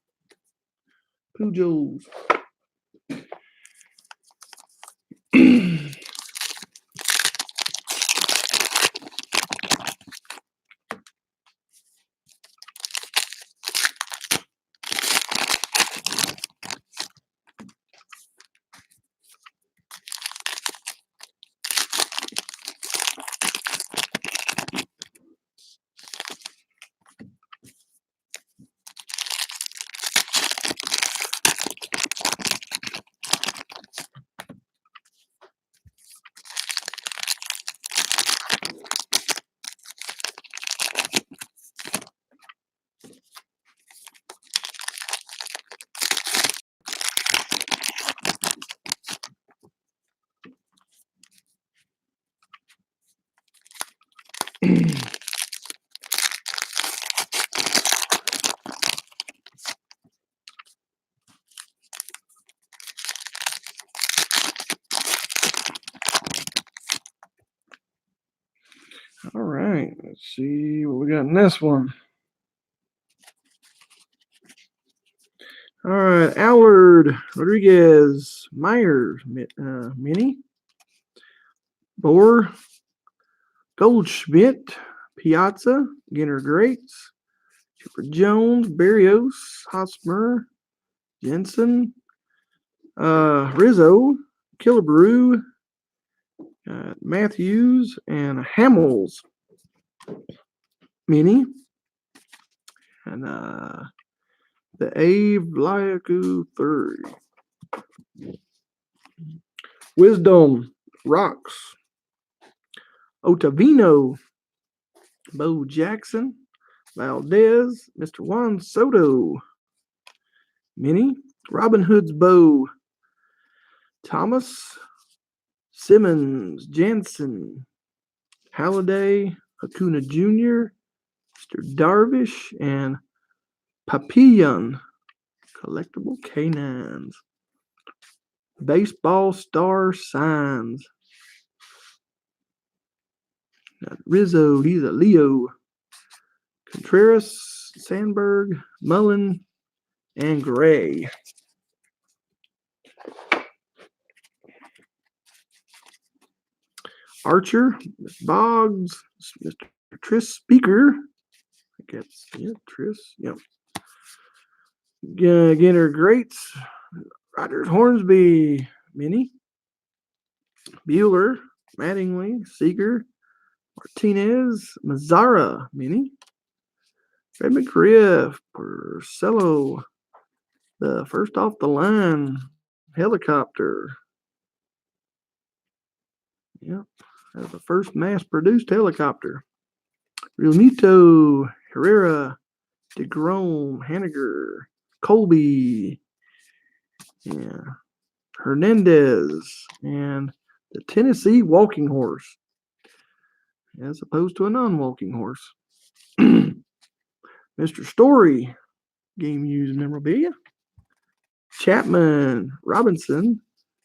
All right, let's see what we got in this one. All right, Allard, Rodriguez, Myers, Mini, Bohr, Goldschmidt, Piazza, Ginter Greats, Chipper Jones, Barrios, Hosmer, Jensen, Rizzo, Killebrew, Matthews, and Hamels Mini, and the Ave Lyaku 3. Wisdom, Rocks, Otavino, Bo Jackson, Valdez, Mr. Juan Soto, Mini, Robin Hood's Bow, Thomas, Simmons, Jansen, Halliday, Acuna Jr., Mr. Darvish, and Papillon, collectible canines. Baseball star signs. Got Rizzo, he's a Leo. Contreras, Sandberg, Mullen, and Gray. Archer, Miss Boggs, Mr. Tris Speaker. I guess, yeah, Tris, yep. Ginter Greats, Rogers Hornsby, Mini, Bueller, Mattingly, Seager, Martinez, Mazzara, Mini, Fred McGriff, Porcello, the first off the line, helicopter. Yep, that's the first mass-produced helicopter. Realmuto, Herrera, DeGrom, Haniger, Colby, yeah, Hernandez, and the Tennessee walking horse, as opposed to a non-walking horse. Mr. Story, game used memorabilia. Chapman, Robinson,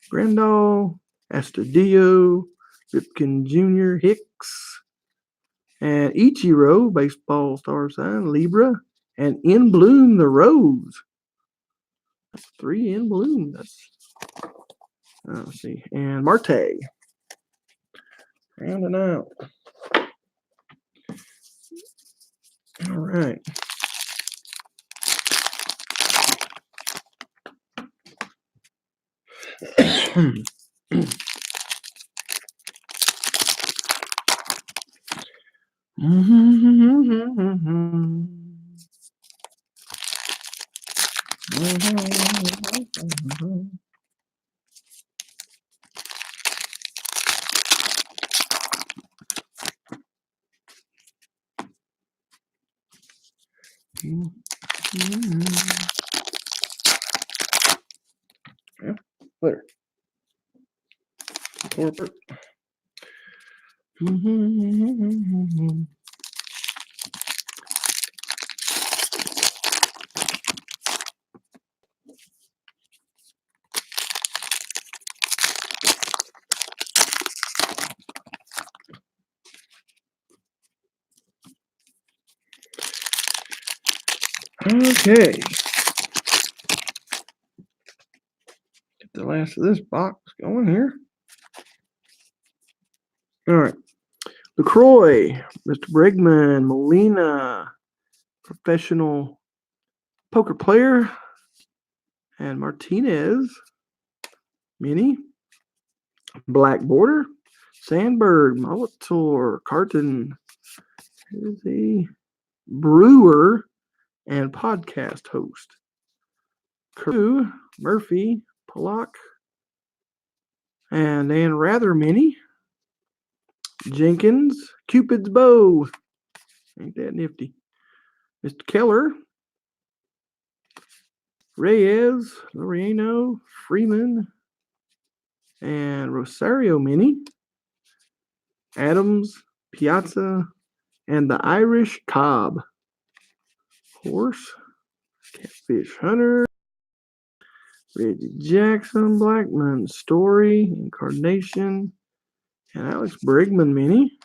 Grandal, Astudillo, Ripken Jr., Hicks, and Ichiro, baseball star sign, Libra, and In Bloom, the Rose. That's 3 In Bloom. That's, let's see, and Marte. Rounding out. All right. Yeah, later. Corporate. Okay. Get the last of this box going here. All right. LaCroix, Mr. Bregman, Molina, professional poker player, and Martinez, Mini, Black Border, Sandberg, Molitor, Carton, is a brewer and podcast host. Crew, Murphy, Pollock, and Dan Rather Mini, Jenkins, Cupid's Bow. Ain't that nifty? Mr. Keller, Reyes, Loriano, Freeman, and Rosario Mini, Adams, Piazza, and the Irish Cobb. Horse, Catfish Hunter, Reggie Jackson, Blackman, Story, Incarnation, and Alex Bregman Mini.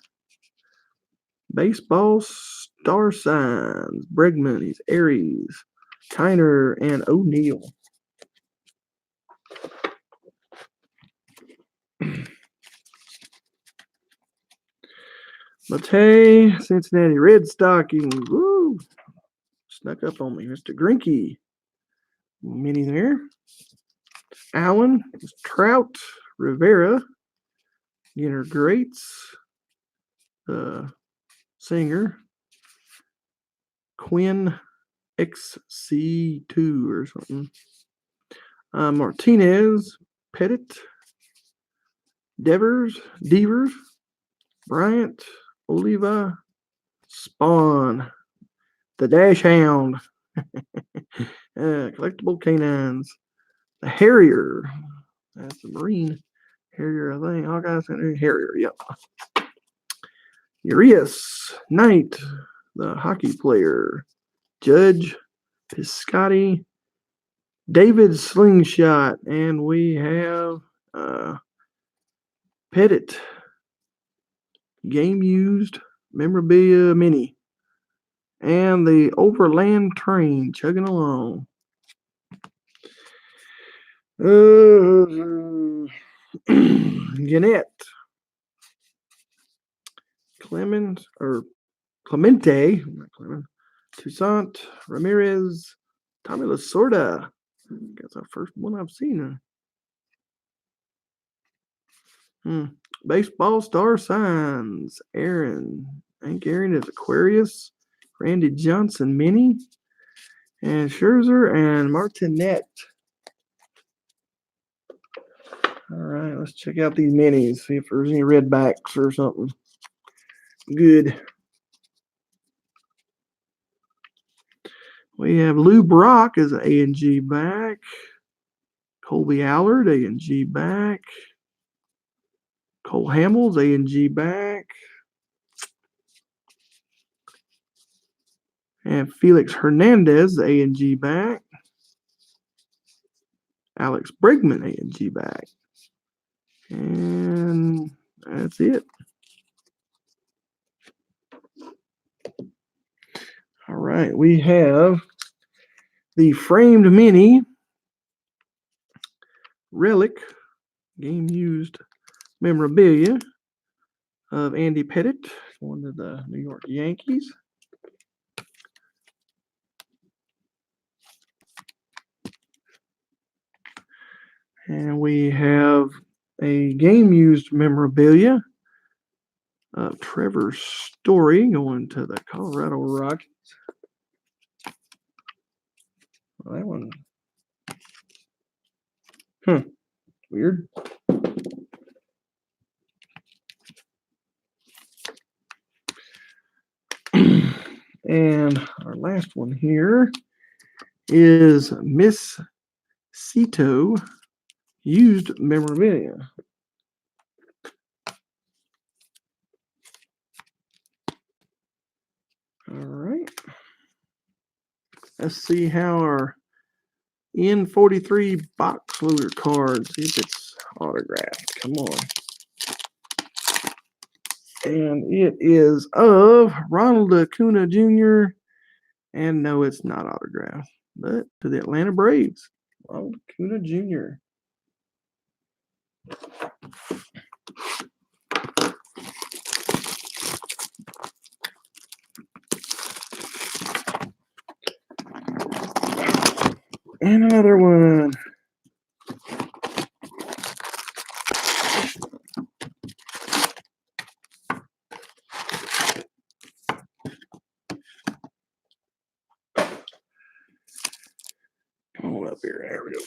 Baseball star signs. Bregman, he's Aries. Kiner and O'Neill. Matei, Cincinnati Red Stockings. Woo! Snuck up on me. Mr. Grinky. Mini there. Allen, Trout, Rivera, Ginter Greats, Singer, Quinn XC2 or something. Martinez, Pettit, Devers, Bryant, Oliva, Spawn, the Dash Hound, collectible canines, the Harrier. That's the Marine Harrier, I think. All guys in Harrier, yep. Urias, Knight, the hockey player, Judge, Piscotti, David Slingshot, and we have Pettit, game used memorabilia mini, and the Overland Train chugging along. Gannett, Clemente, not Clement, Toussaint, Ramirez, Tommy Lasorda. That's our first one I've seen. Baseball star signs. Aaron. Hank Aaron is Aquarius. Randy Johnson mini. And Scherzer and Martinet. All right, let's check out these minis. See if there's any redbacks or something. Good. We have Lou Brock as an A&G back. Colby Allard, A&G back. Cole Hamels, A&G back. And Felix Hernandez, A&G back. Alex Bregman, A&G back. And that's it. All right, we have the framed mini relic game used memorabilia of Andy Pettit, going to the New York Yankees. And we have a game used memorabilia of Trevor Story going to the Colorado Rockies. Well, that one. Weird. And our last one here is Miss Cito used memorabilia. All right. Let's see how our N43 box loader card, see if it's autographed. Come on. And it is of Ronald Acuna Jr. And no, it's not autographed, but to the Atlanta Braves, Ronald Acuna Jr. And another one. Hold up here. There we go.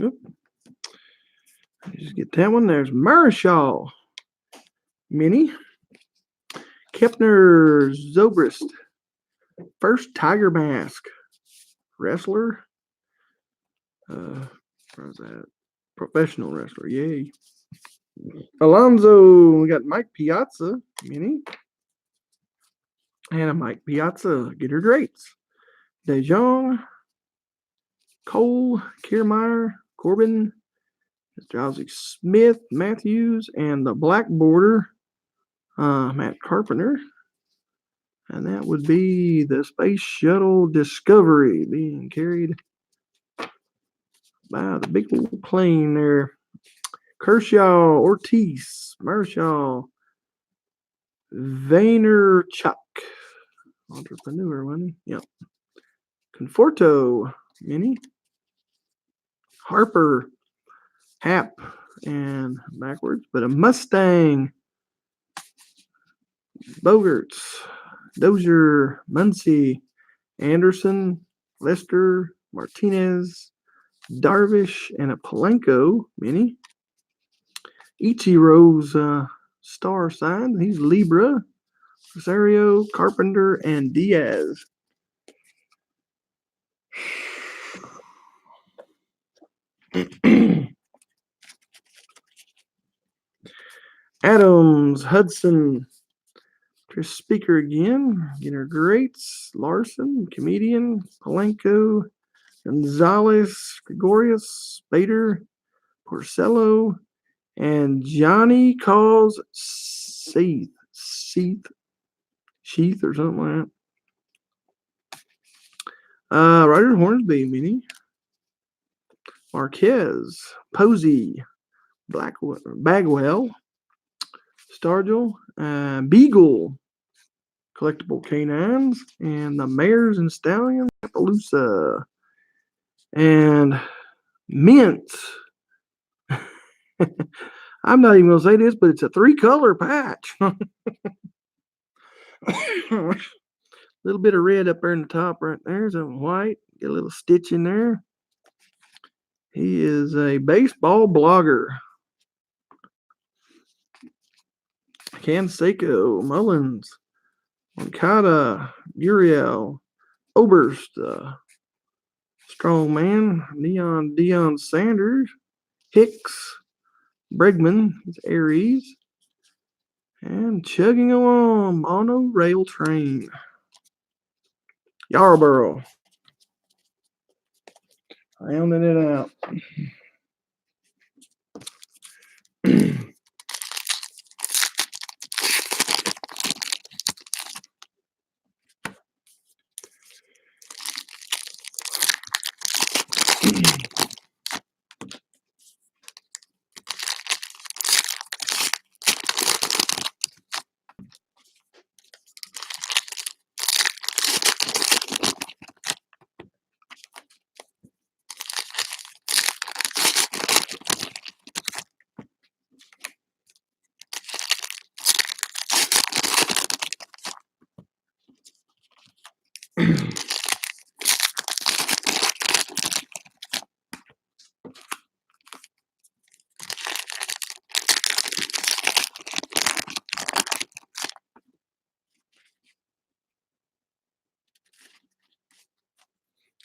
Oop. Just get that one. There's Marshall Mini. Kepner Zobrist. First Tiger Mask. Wrestler. Where's that? Professional wrestler. Yay. Alonzo. We got Mike Piazza Mini. And a Mike Piazza. Get her greats. DeJong. Cole. Kiermaier. Corbin. Drowsy Smith. Matthews. And the black border. Matt Carpenter. And that would be the Space Shuttle Discovery being carried by the big old plane there. Kershaw, Ortiz, Marshall, Vaynerchuk. Entrepreneur, wasn't he? Yep. Conforto, Mini. Harper, Hap, and backwards, but a Mustang. Bogarts, Dozier, Muncy, Anderson, Lester, Martinez, Darvish, and a Polanco Mini. Ichiro's star sign. He's Libra, Rosario, Carpenter, and Diaz. Adams, Hudson, Chris Speaker again. Ginter Greats, Larson, Comedian, Polanco, Gonzalez, Gregorius, Bader, Porcello, and Johnny calls Sheath or something like that. Ryder Hornsby Mini. Marquez, Posey, Bagwell, Stargell, Beagle, Collectible Canines, and the Mares and Stallions, Appaloosa, and Mint. I'm not even going to say this, but it's a 3-color patch. A little bit of red up there in the top right there. Some white. Get a little stitch in there. He is a baseball blogger. Canseco, Mullins, Moncada, Uriel, Oberst, Strong Man, Deion Sanders, Hicks, Bregman, Aries, and chugging along, monorail train. Yarborough. Rounding it out.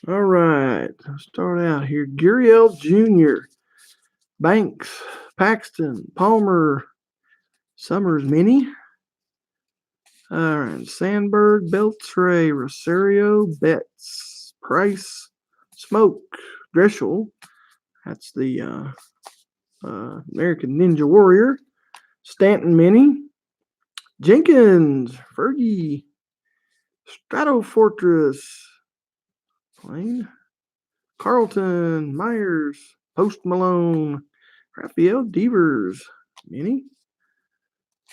All right, let's start out here. Gurriel Jr., Banks, Paxton, Palmer, Summers Mini. All right, Sandberg, Beltre, Rosario, Betts, Price, Smoke, Dreschel. That's the American Ninja Warrior. Stanton Mini. Jenkins, Fergie, Strato Fortress, Plain, Carlton, Myers, Post Malone, Raphael Devers, Mini,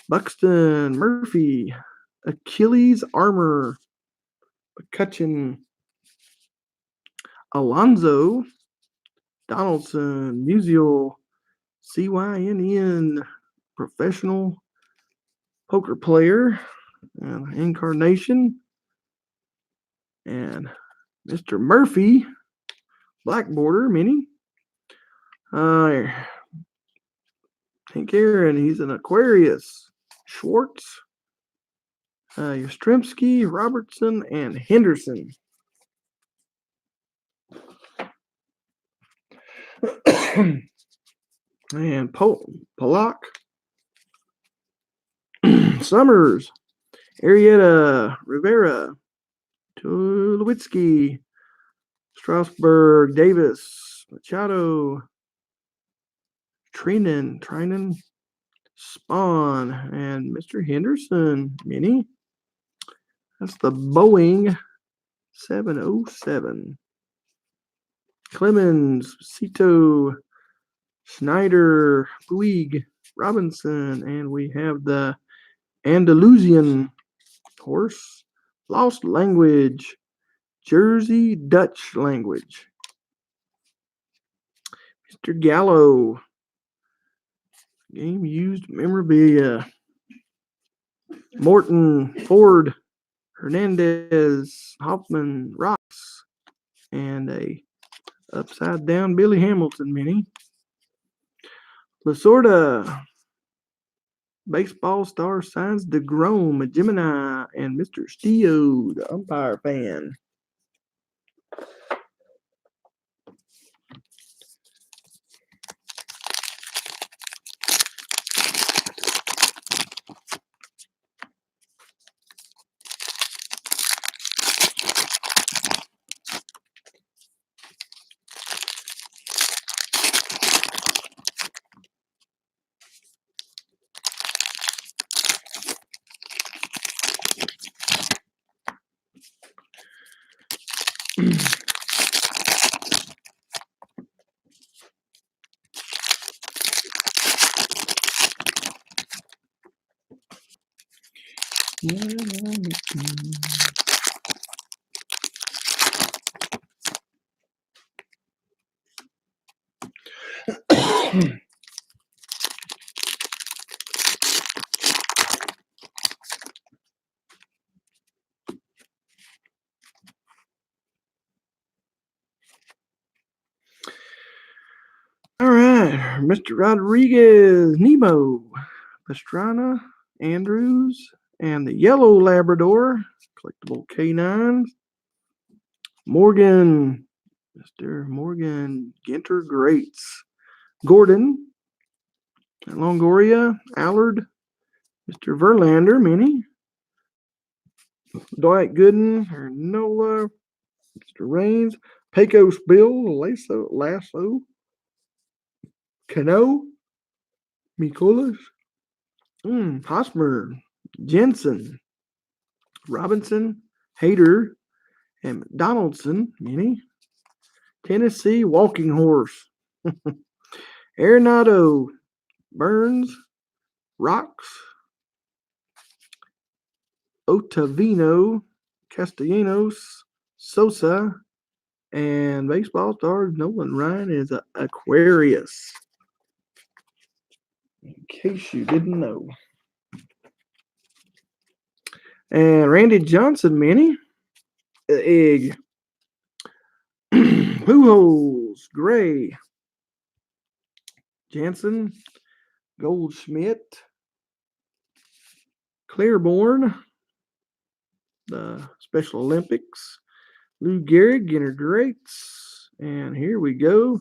Buxton, Murphy, Achilles Armor, McCutcheon, Alonzo, Donaldson, Musial, CYNN, professional poker player, Incarnation, and Mr. Murphy, Black Border Mini, Hank Aaron, he's an Aquarius. Schwartz, Yastrzemski, Robertson, and Henderson. And Pollock, Summers, Arrieta, Rivera, Tulowitzki, Strasburg, Davis, Machado, Trinan, Spawn, and Mr. Henderson, Mini. That's the Boeing 707. Clemens, Cito, Schneider, Puig, Robinson, and we have the Andalusian horse, Lost Language, Jersey Dutch language. Mr. Gallo, game used memorabilia. Morton, Ford, Hernandez, Hoffman, Rocks, and a upside down Billy Hamilton mini. Lasorda, baseball star signs DeGrom, Gemini, and Mr. Steo, the umpire fan. All right, Mr. Rodriguez, Nemo, Pastrana, Andrews, and the Yellow Labrador, collectible K9. Morgan, Mr. Morgan, Ginter Greats, Gordon, Longoria, Allard, Mr. Verlander, Mini, Dwight Gooden, Nola, Mr. Raines, Pecos Bill, Lasso, Cano, Mikolas, Hosmer, Jensen, Robinson, Hayter, and Donaldson, Mini, Tennessee Walking Horse, Arenado, Burns, Rocks, Otavino, Castellanos, Sosa, and baseball star Nolan Ryan is an Aquarius. In case you didn't know. And Randy Johnson, Mini, Egg, Pujols, Gray, Jansen, Goldschmidt, Claiborne, the Special Olympics, Lou Gehrig, Ginter Greats, and here we go.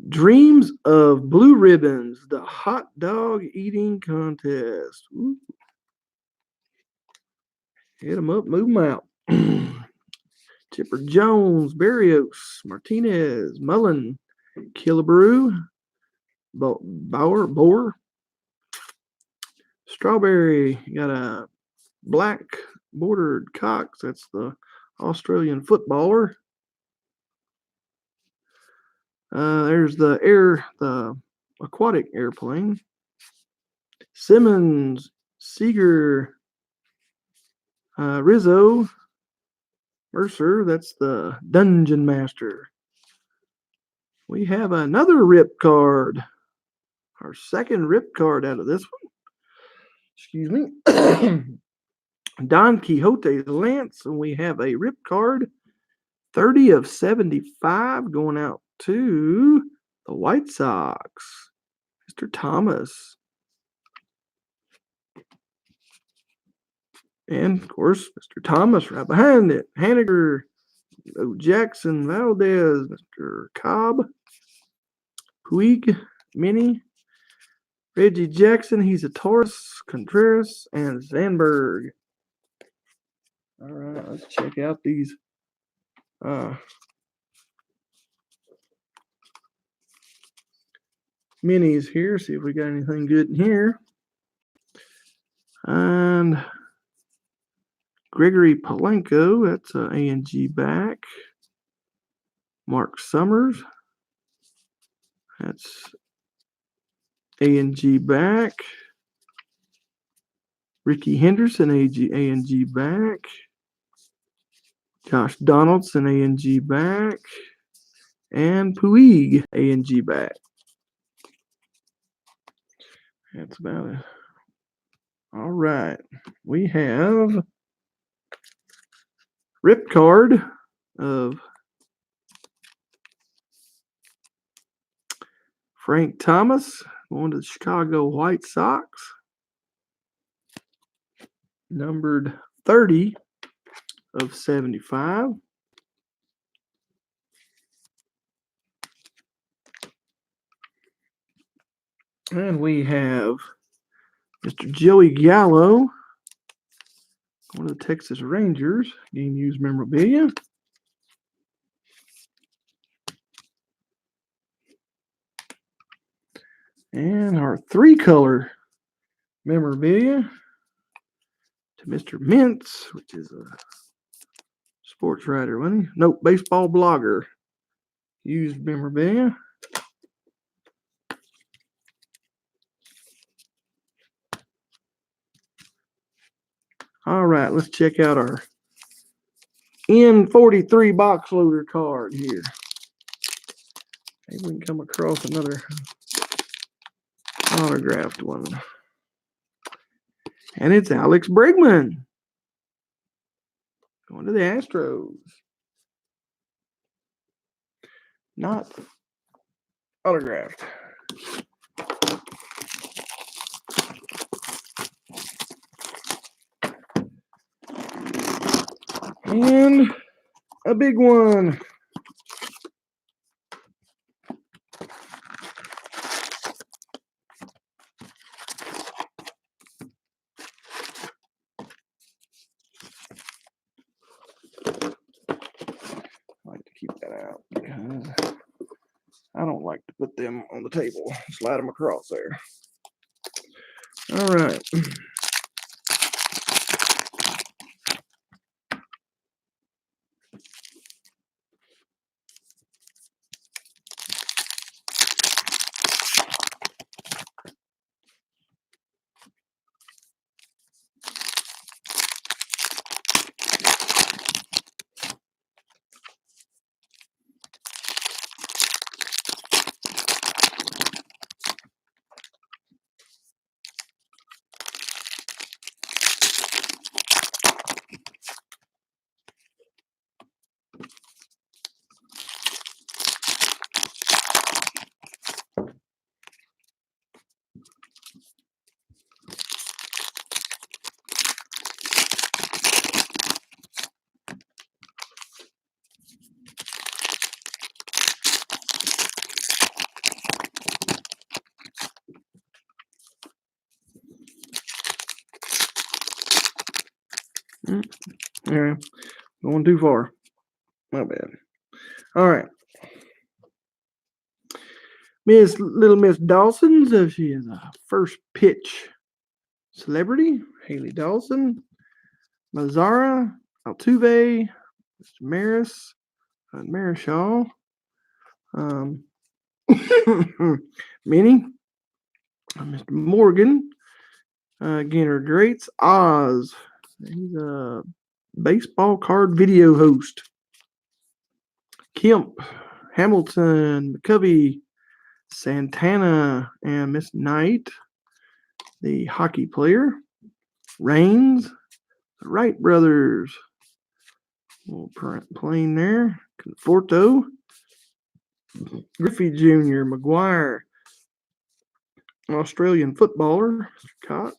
Dreams of Blue Ribbons, the hot dog eating contest. Ooh. Hit them up, move them out. Chipper Jones, Barrios, Martinez, Mullen, Killebrew, Boer, Strawberry. You got a black bordered Cox. That's the Australian footballer. There's the aquatic airplane. Simmons, Seager, Rizzo, Mercer. That's the Dungeon Master. We have another rip card. Our second rip card out of this one. Excuse me. Don Quixote Lance, and we have a rip card. 30 of 75 going out to the White Sox, Mr. Thomas. And, of course, Mr. Thomas right behind it. Haniger, Jackson, Valdez, Mr. Cobb, Puig, Minnie, Reggie Jackson, he's a Taurus, Contreras, and Sandberg. All right, let's check out these minis here, see if we got anything good in here. And Gregory Polanco, that's a A&G back. Mark Summers, that's A&G back. Ricky Henderson, A&G back. Josh Donaldson, A&G back. And Puig, A&G back. That's about it. All right. We have rip card of Frank Thomas going to the Chicago White Sox. Numbered 30 of 75. And we have Mr. Joey Gallo going to the Texas Rangers. Game used memorabilia. And our 3-color memorabilia to Mr. Mintz, which is a sports writer, wasn't he? Nope, baseball blogger. Used memorabilia. All right, let's check out our N43 box loader card here. Maybe we can come across another autographed one. And it's Alex Bregman going to the Astros. Not autographed. And a big one. I like to keep that out because I don't like to put them on the table. Slide them across there. All right. Yeah, going too far. My bad. All right. Little Miss Dawson, she is a first pitch celebrity. Haley Dawson, Mazara, Altuve, Mr. Maris, Marischal, Minnie, Mr. Morgan, Ginter Greats, Oz. He's a baseball card video host. Kemp, Hamilton, McCovey, Santana, and Miss Knight, the hockey player. Raines, the Wright brothers. Little plain there. Conforto, Griffey Jr., McGuire, Australian footballer, Mr. Cox,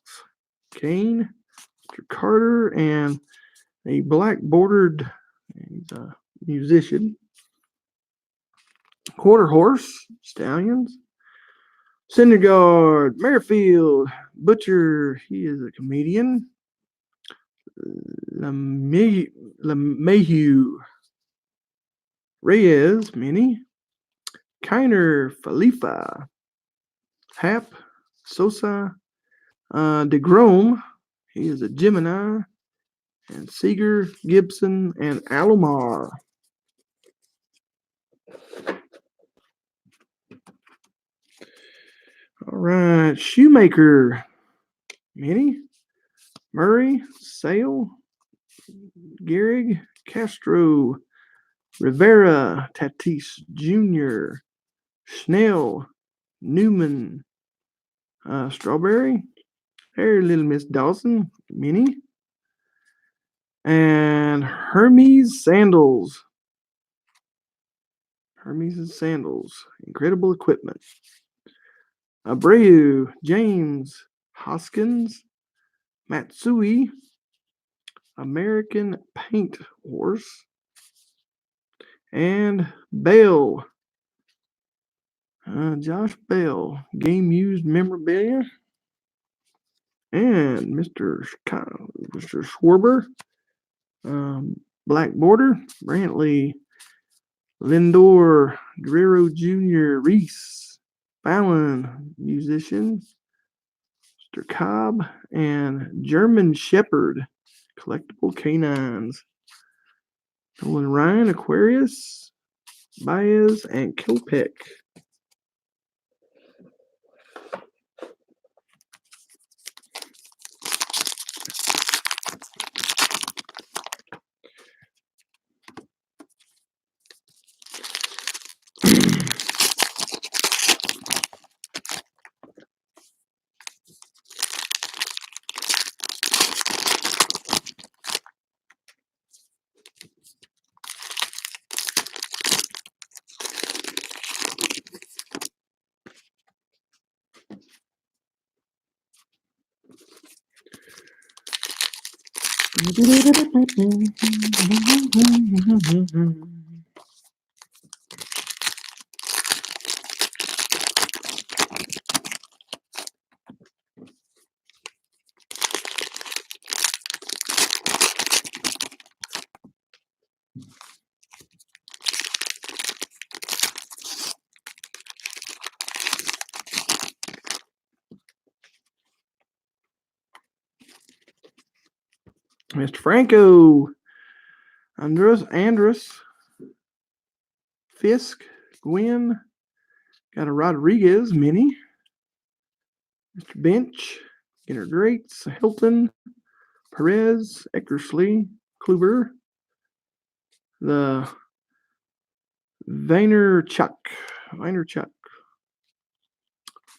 Kane, Mr. Carter, and a black bordered, he's a musician, quarter horse, Stallions, Syndergaard, Merrifield, Butcher, he is a comedian, LeMahieu, Reyes, Minnie, Kiner, Falifa, Hap, Sosa, DeGrome, he is a Gemini, and Seager, Gibson, and Alomar. All right, Shoemaker, Minnie, Murray, Sale, Gehrig, Castro, Rivera, Tatis Jr., Schnell, Newman, Strawberry, hey, little Miss Dawson, Minnie, and Hermes Sandals. Hermes' Sandals, incredible equipment. Abreu, James, Hoskins, Matsui, American Paint Horse, and Bell. Josh Bell, game used memorabilia, and Mr. Schwarber, black border, Brantley, Lindor, Guerrero Jr., Reese, Fallon, musician, Mr. Cobb, and German Shepherd, collectible canines. Nolan Ryan, Aquarius, Baez, and Kopech. Mr. Franco, Andrus, Fisk, Gwynn, got a Rodriguez mini, Mr. Bench, Skinner Greats, Hilton, Perez, Eckersley, Kluber, the Vaynerchuk,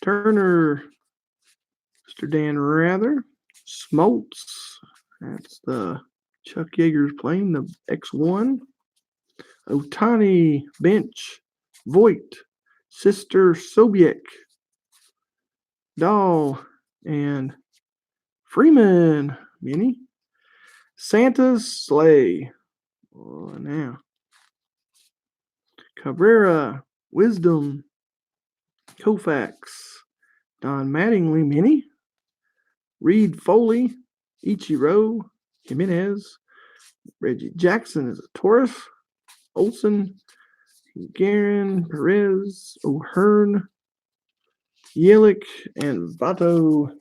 Turner, Mr. Dan Rather, Smoltz, that's the Chuck Yeager's plane, the X1, Otani, Bench, Voigt, Sister Sobiek, Dahl, and Freeman, Mini, Santa's Sleigh. Oh, now. Cabrera, Wisdom, Koufax, Don Mattingly, Mini, Reed Foley, Ichiro, Jimenez, Reggie Jackson is a Taurus, Olson, Guerin, Perez, O'Hearn, Yelich, and Vato.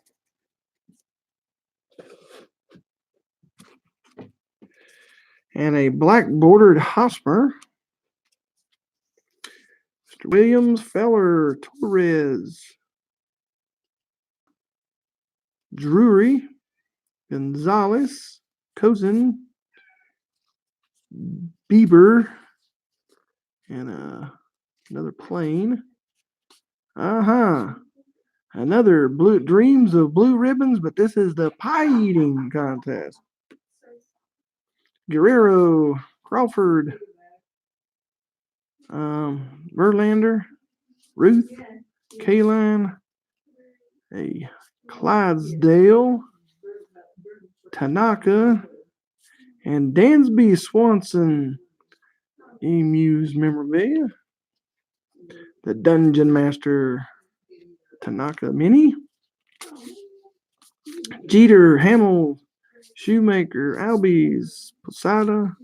And a black bordered Hosmer. Mr. Williams, Feller, Torres, Drury, Gonzalez, Cozen, Bieber, and another plane. Another blue Dreams of Blue Ribbons, but this is the pie eating contest. Guerrero, Crawford, Verlander, Ruth, Kaline, a Clydesdale, Tanaka, and Dansby Swanson Emus memorabilia. The Dungeon Master Tanaka Mini. Jeter, Hamill, Shoemaker, Albies, Posada,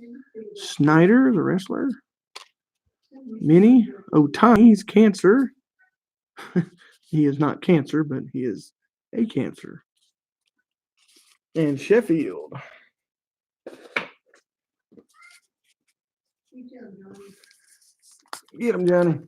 Snyder, the wrestler. Mini, Otani, he's cancer. He is not cancer, but he is a cancer. And Sheffield. Get him, Johnny.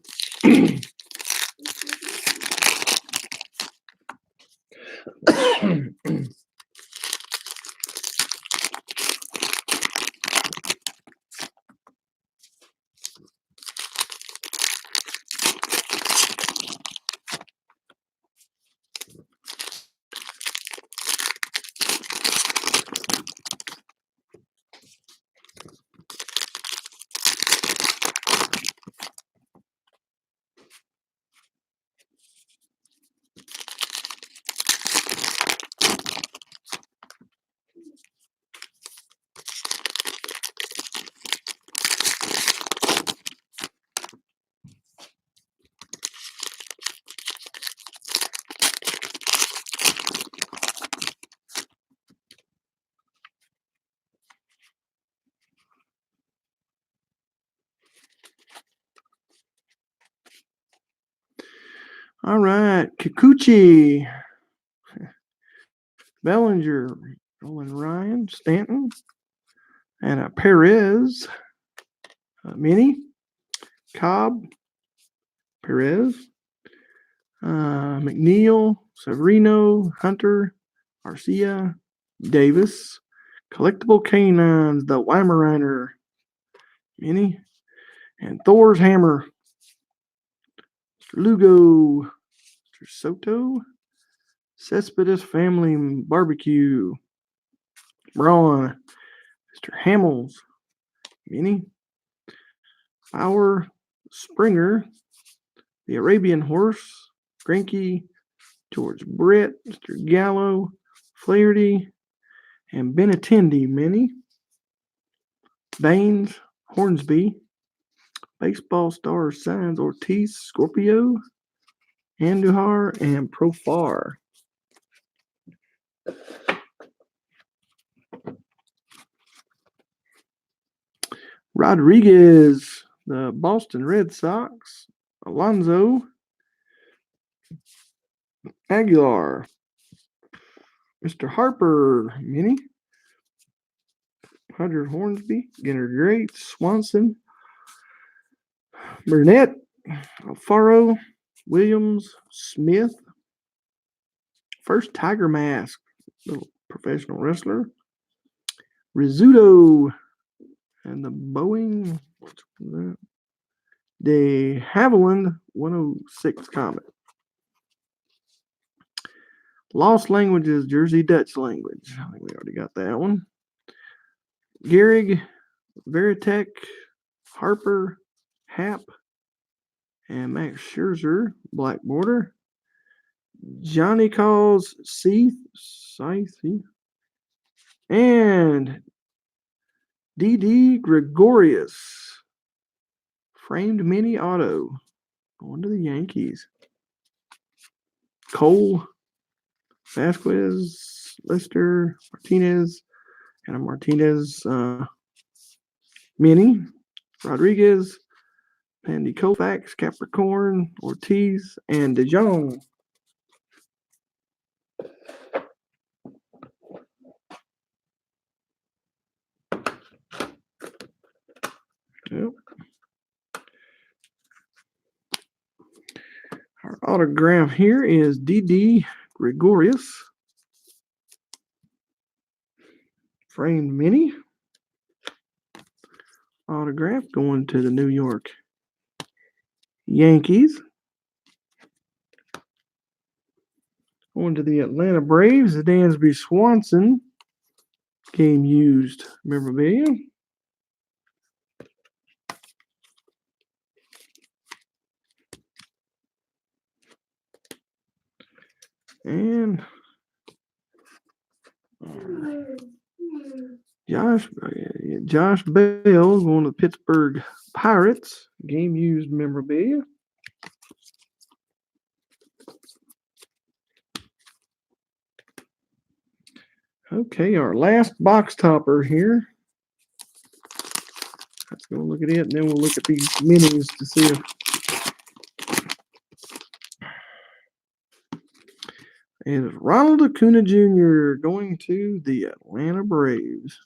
All right, Kikuchi, Bellinger, Roland Ryan, Stanton, and a Perez, Mini, Cobb, Perez, McNeil, Severino, Hunter, Garcia, Davis, Collectible Canines, the Weimaraner, Mini, and Thor's Hammer, Mr. Lugo, Mr. Soto, Cespedes Family Barbecue, Braun, Mr. Hamels, Mini, Bauer, Springer, the Arabian Horse, Granky, George Brett, Mr. Gallo, Flaherty, and Benintendi Mini, Baines, Hornsby, Baseball Stars Signs Ortiz, Scorpio, Andujar, and Profar. Rodriguez, the Boston Red Sox, Alonso, Aguilar, Mr. Harper, Mini, Hunter Hornsby, Ginter Great, Swanson, Burnett, Alfaro, Williams, Smith, first Tiger Mask, little professional wrestler, Rizzuto, and the Boeing, de Havilland 106 Comet. Lost Languages, Jersey Dutch language. I think we already got that one. Gehrig, Veritek, Harper, Happ, and Max Scherzer, black border. Johnny Calls, Scythe, and D.D. Gregorius, framed mini auto, going to the Yankees. Cole, Vasquez, Lester, Martinez, and a Martinez mini. Rodriguez, Pandy Koufax, Capricorn, Ortiz, and DeJong. Yep. Our autograph here is D.D. Gregorius, framed mini. Autograph going to the New York Yankees. Going to the Atlanta Braves, the Dansby Swanson game used memorabilia. And Josh Bell going to the Pittsburgh Pirates. Game used memorabilia. Okay, our last box topper here. Let's go look at it, and then we'll look at these minis to see if is Ronald Acuna Jr. going to the Atlanta Braves.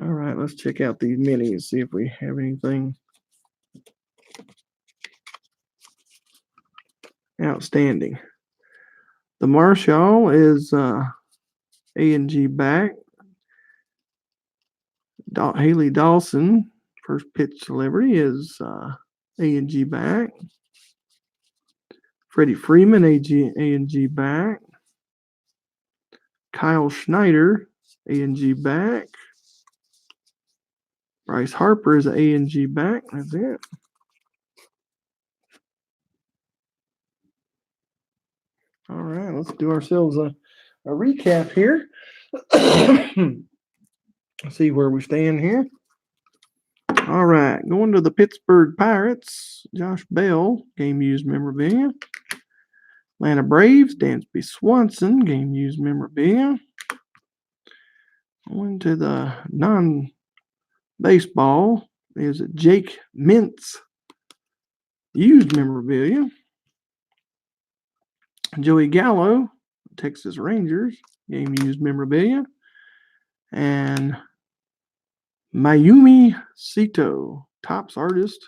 All right, let's check out these minis, see if we have anything outstanding. The Marshall is A&G back. Haley Dawson, first pitch celebrity, is A&G back. Freddie Freeman, A&G back. Kyle Schneider, A&G back. Bryce Harper is A&G back. That's it. All right, let's do ourselves a recap here. See where we stand here. All right, going to the Pittsburgh Pirates, Josh Bell, game used memorabilia. Atlanta Braves, Dansby Swanson, game used memorabilia. Going to the non-baseball is Jake Mintz, used memorabilia. Joey Gallo, Texas Rangers, game used memorabilia. And Mayumi Sito, Topps artist,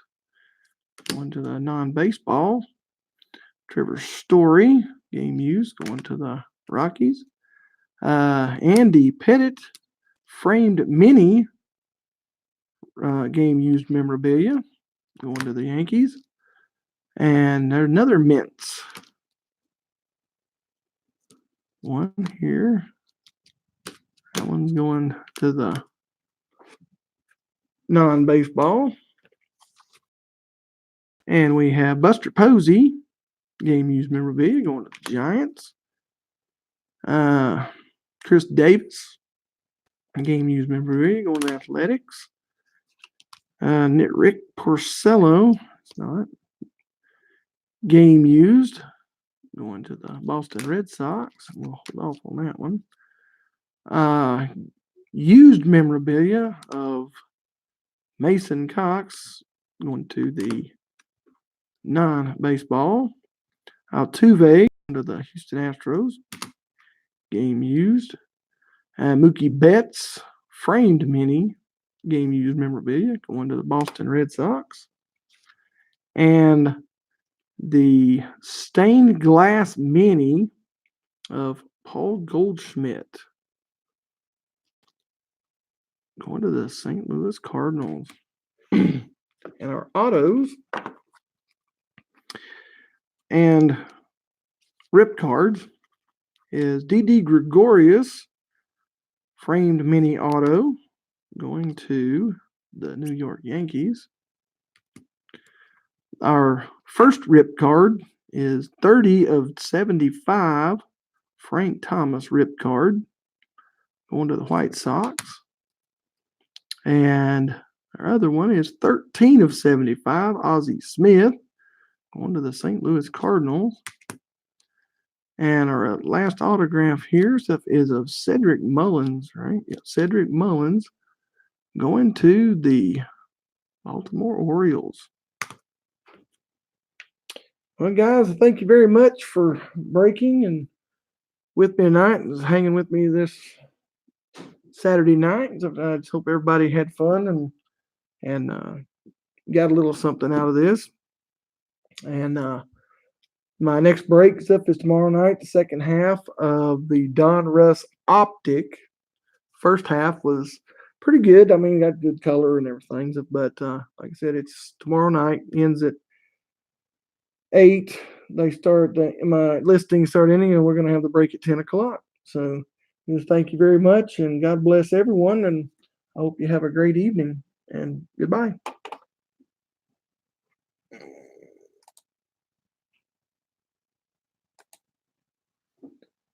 going to the non-baseball. Trevor Story, game used, going to the Rockies. Andy Pettit, framed mini, game used memorabilia, going to the Yankees. And there's another Mintz. One here. That one's going to the non-baseball. And we have Buster Posey, game used memorabilia, going to the Giants. Chris Davis, game used memorabilia, going to Athletics. Rick Porcello, it's not. Game used, going to the Boston Red Sox. We'll hold off on that one. Used memorabilia of Mason Cox, going to the non-baseball. Altuve, going to the Houston Astros. Game used. Mookie Betts, framed mini, game used memorabilia, going to the Boston Red Sox. And the stained glass mini of Paul Goldschmidt, going to the St. Louis Cardinals. And our autos and rip cards is D.D. Gregorius, framed mini auto, going to the New York Yankees. Our first rip card is 30 of 75, Frank Thomas rip card, going to the White Sox. And our other one is 13 of 75, Ozzie Smith, going to the St. Louis Cardinals. And our last autograph here is of Cedric Mullins, right? Yeah, Cedric Mullins, going to the Baltimore Orioles. Well, guys, thank you very much for breaking and with me tonight and hanging with me this Saturday night. I just hope everybody had fun and got a little something out of this. And my next break stuff is tomorrow night, the second half of the Don Russ Optic. First half was pretty good. I mean, got good color and everything. But like I said, it's tomorrow night, ends at 8. They start, my listing start ending, and we're going to have the break at 10 o'clock. So just thank you very much, and God bless everyone. And I hope you have a great evening, and goodbye.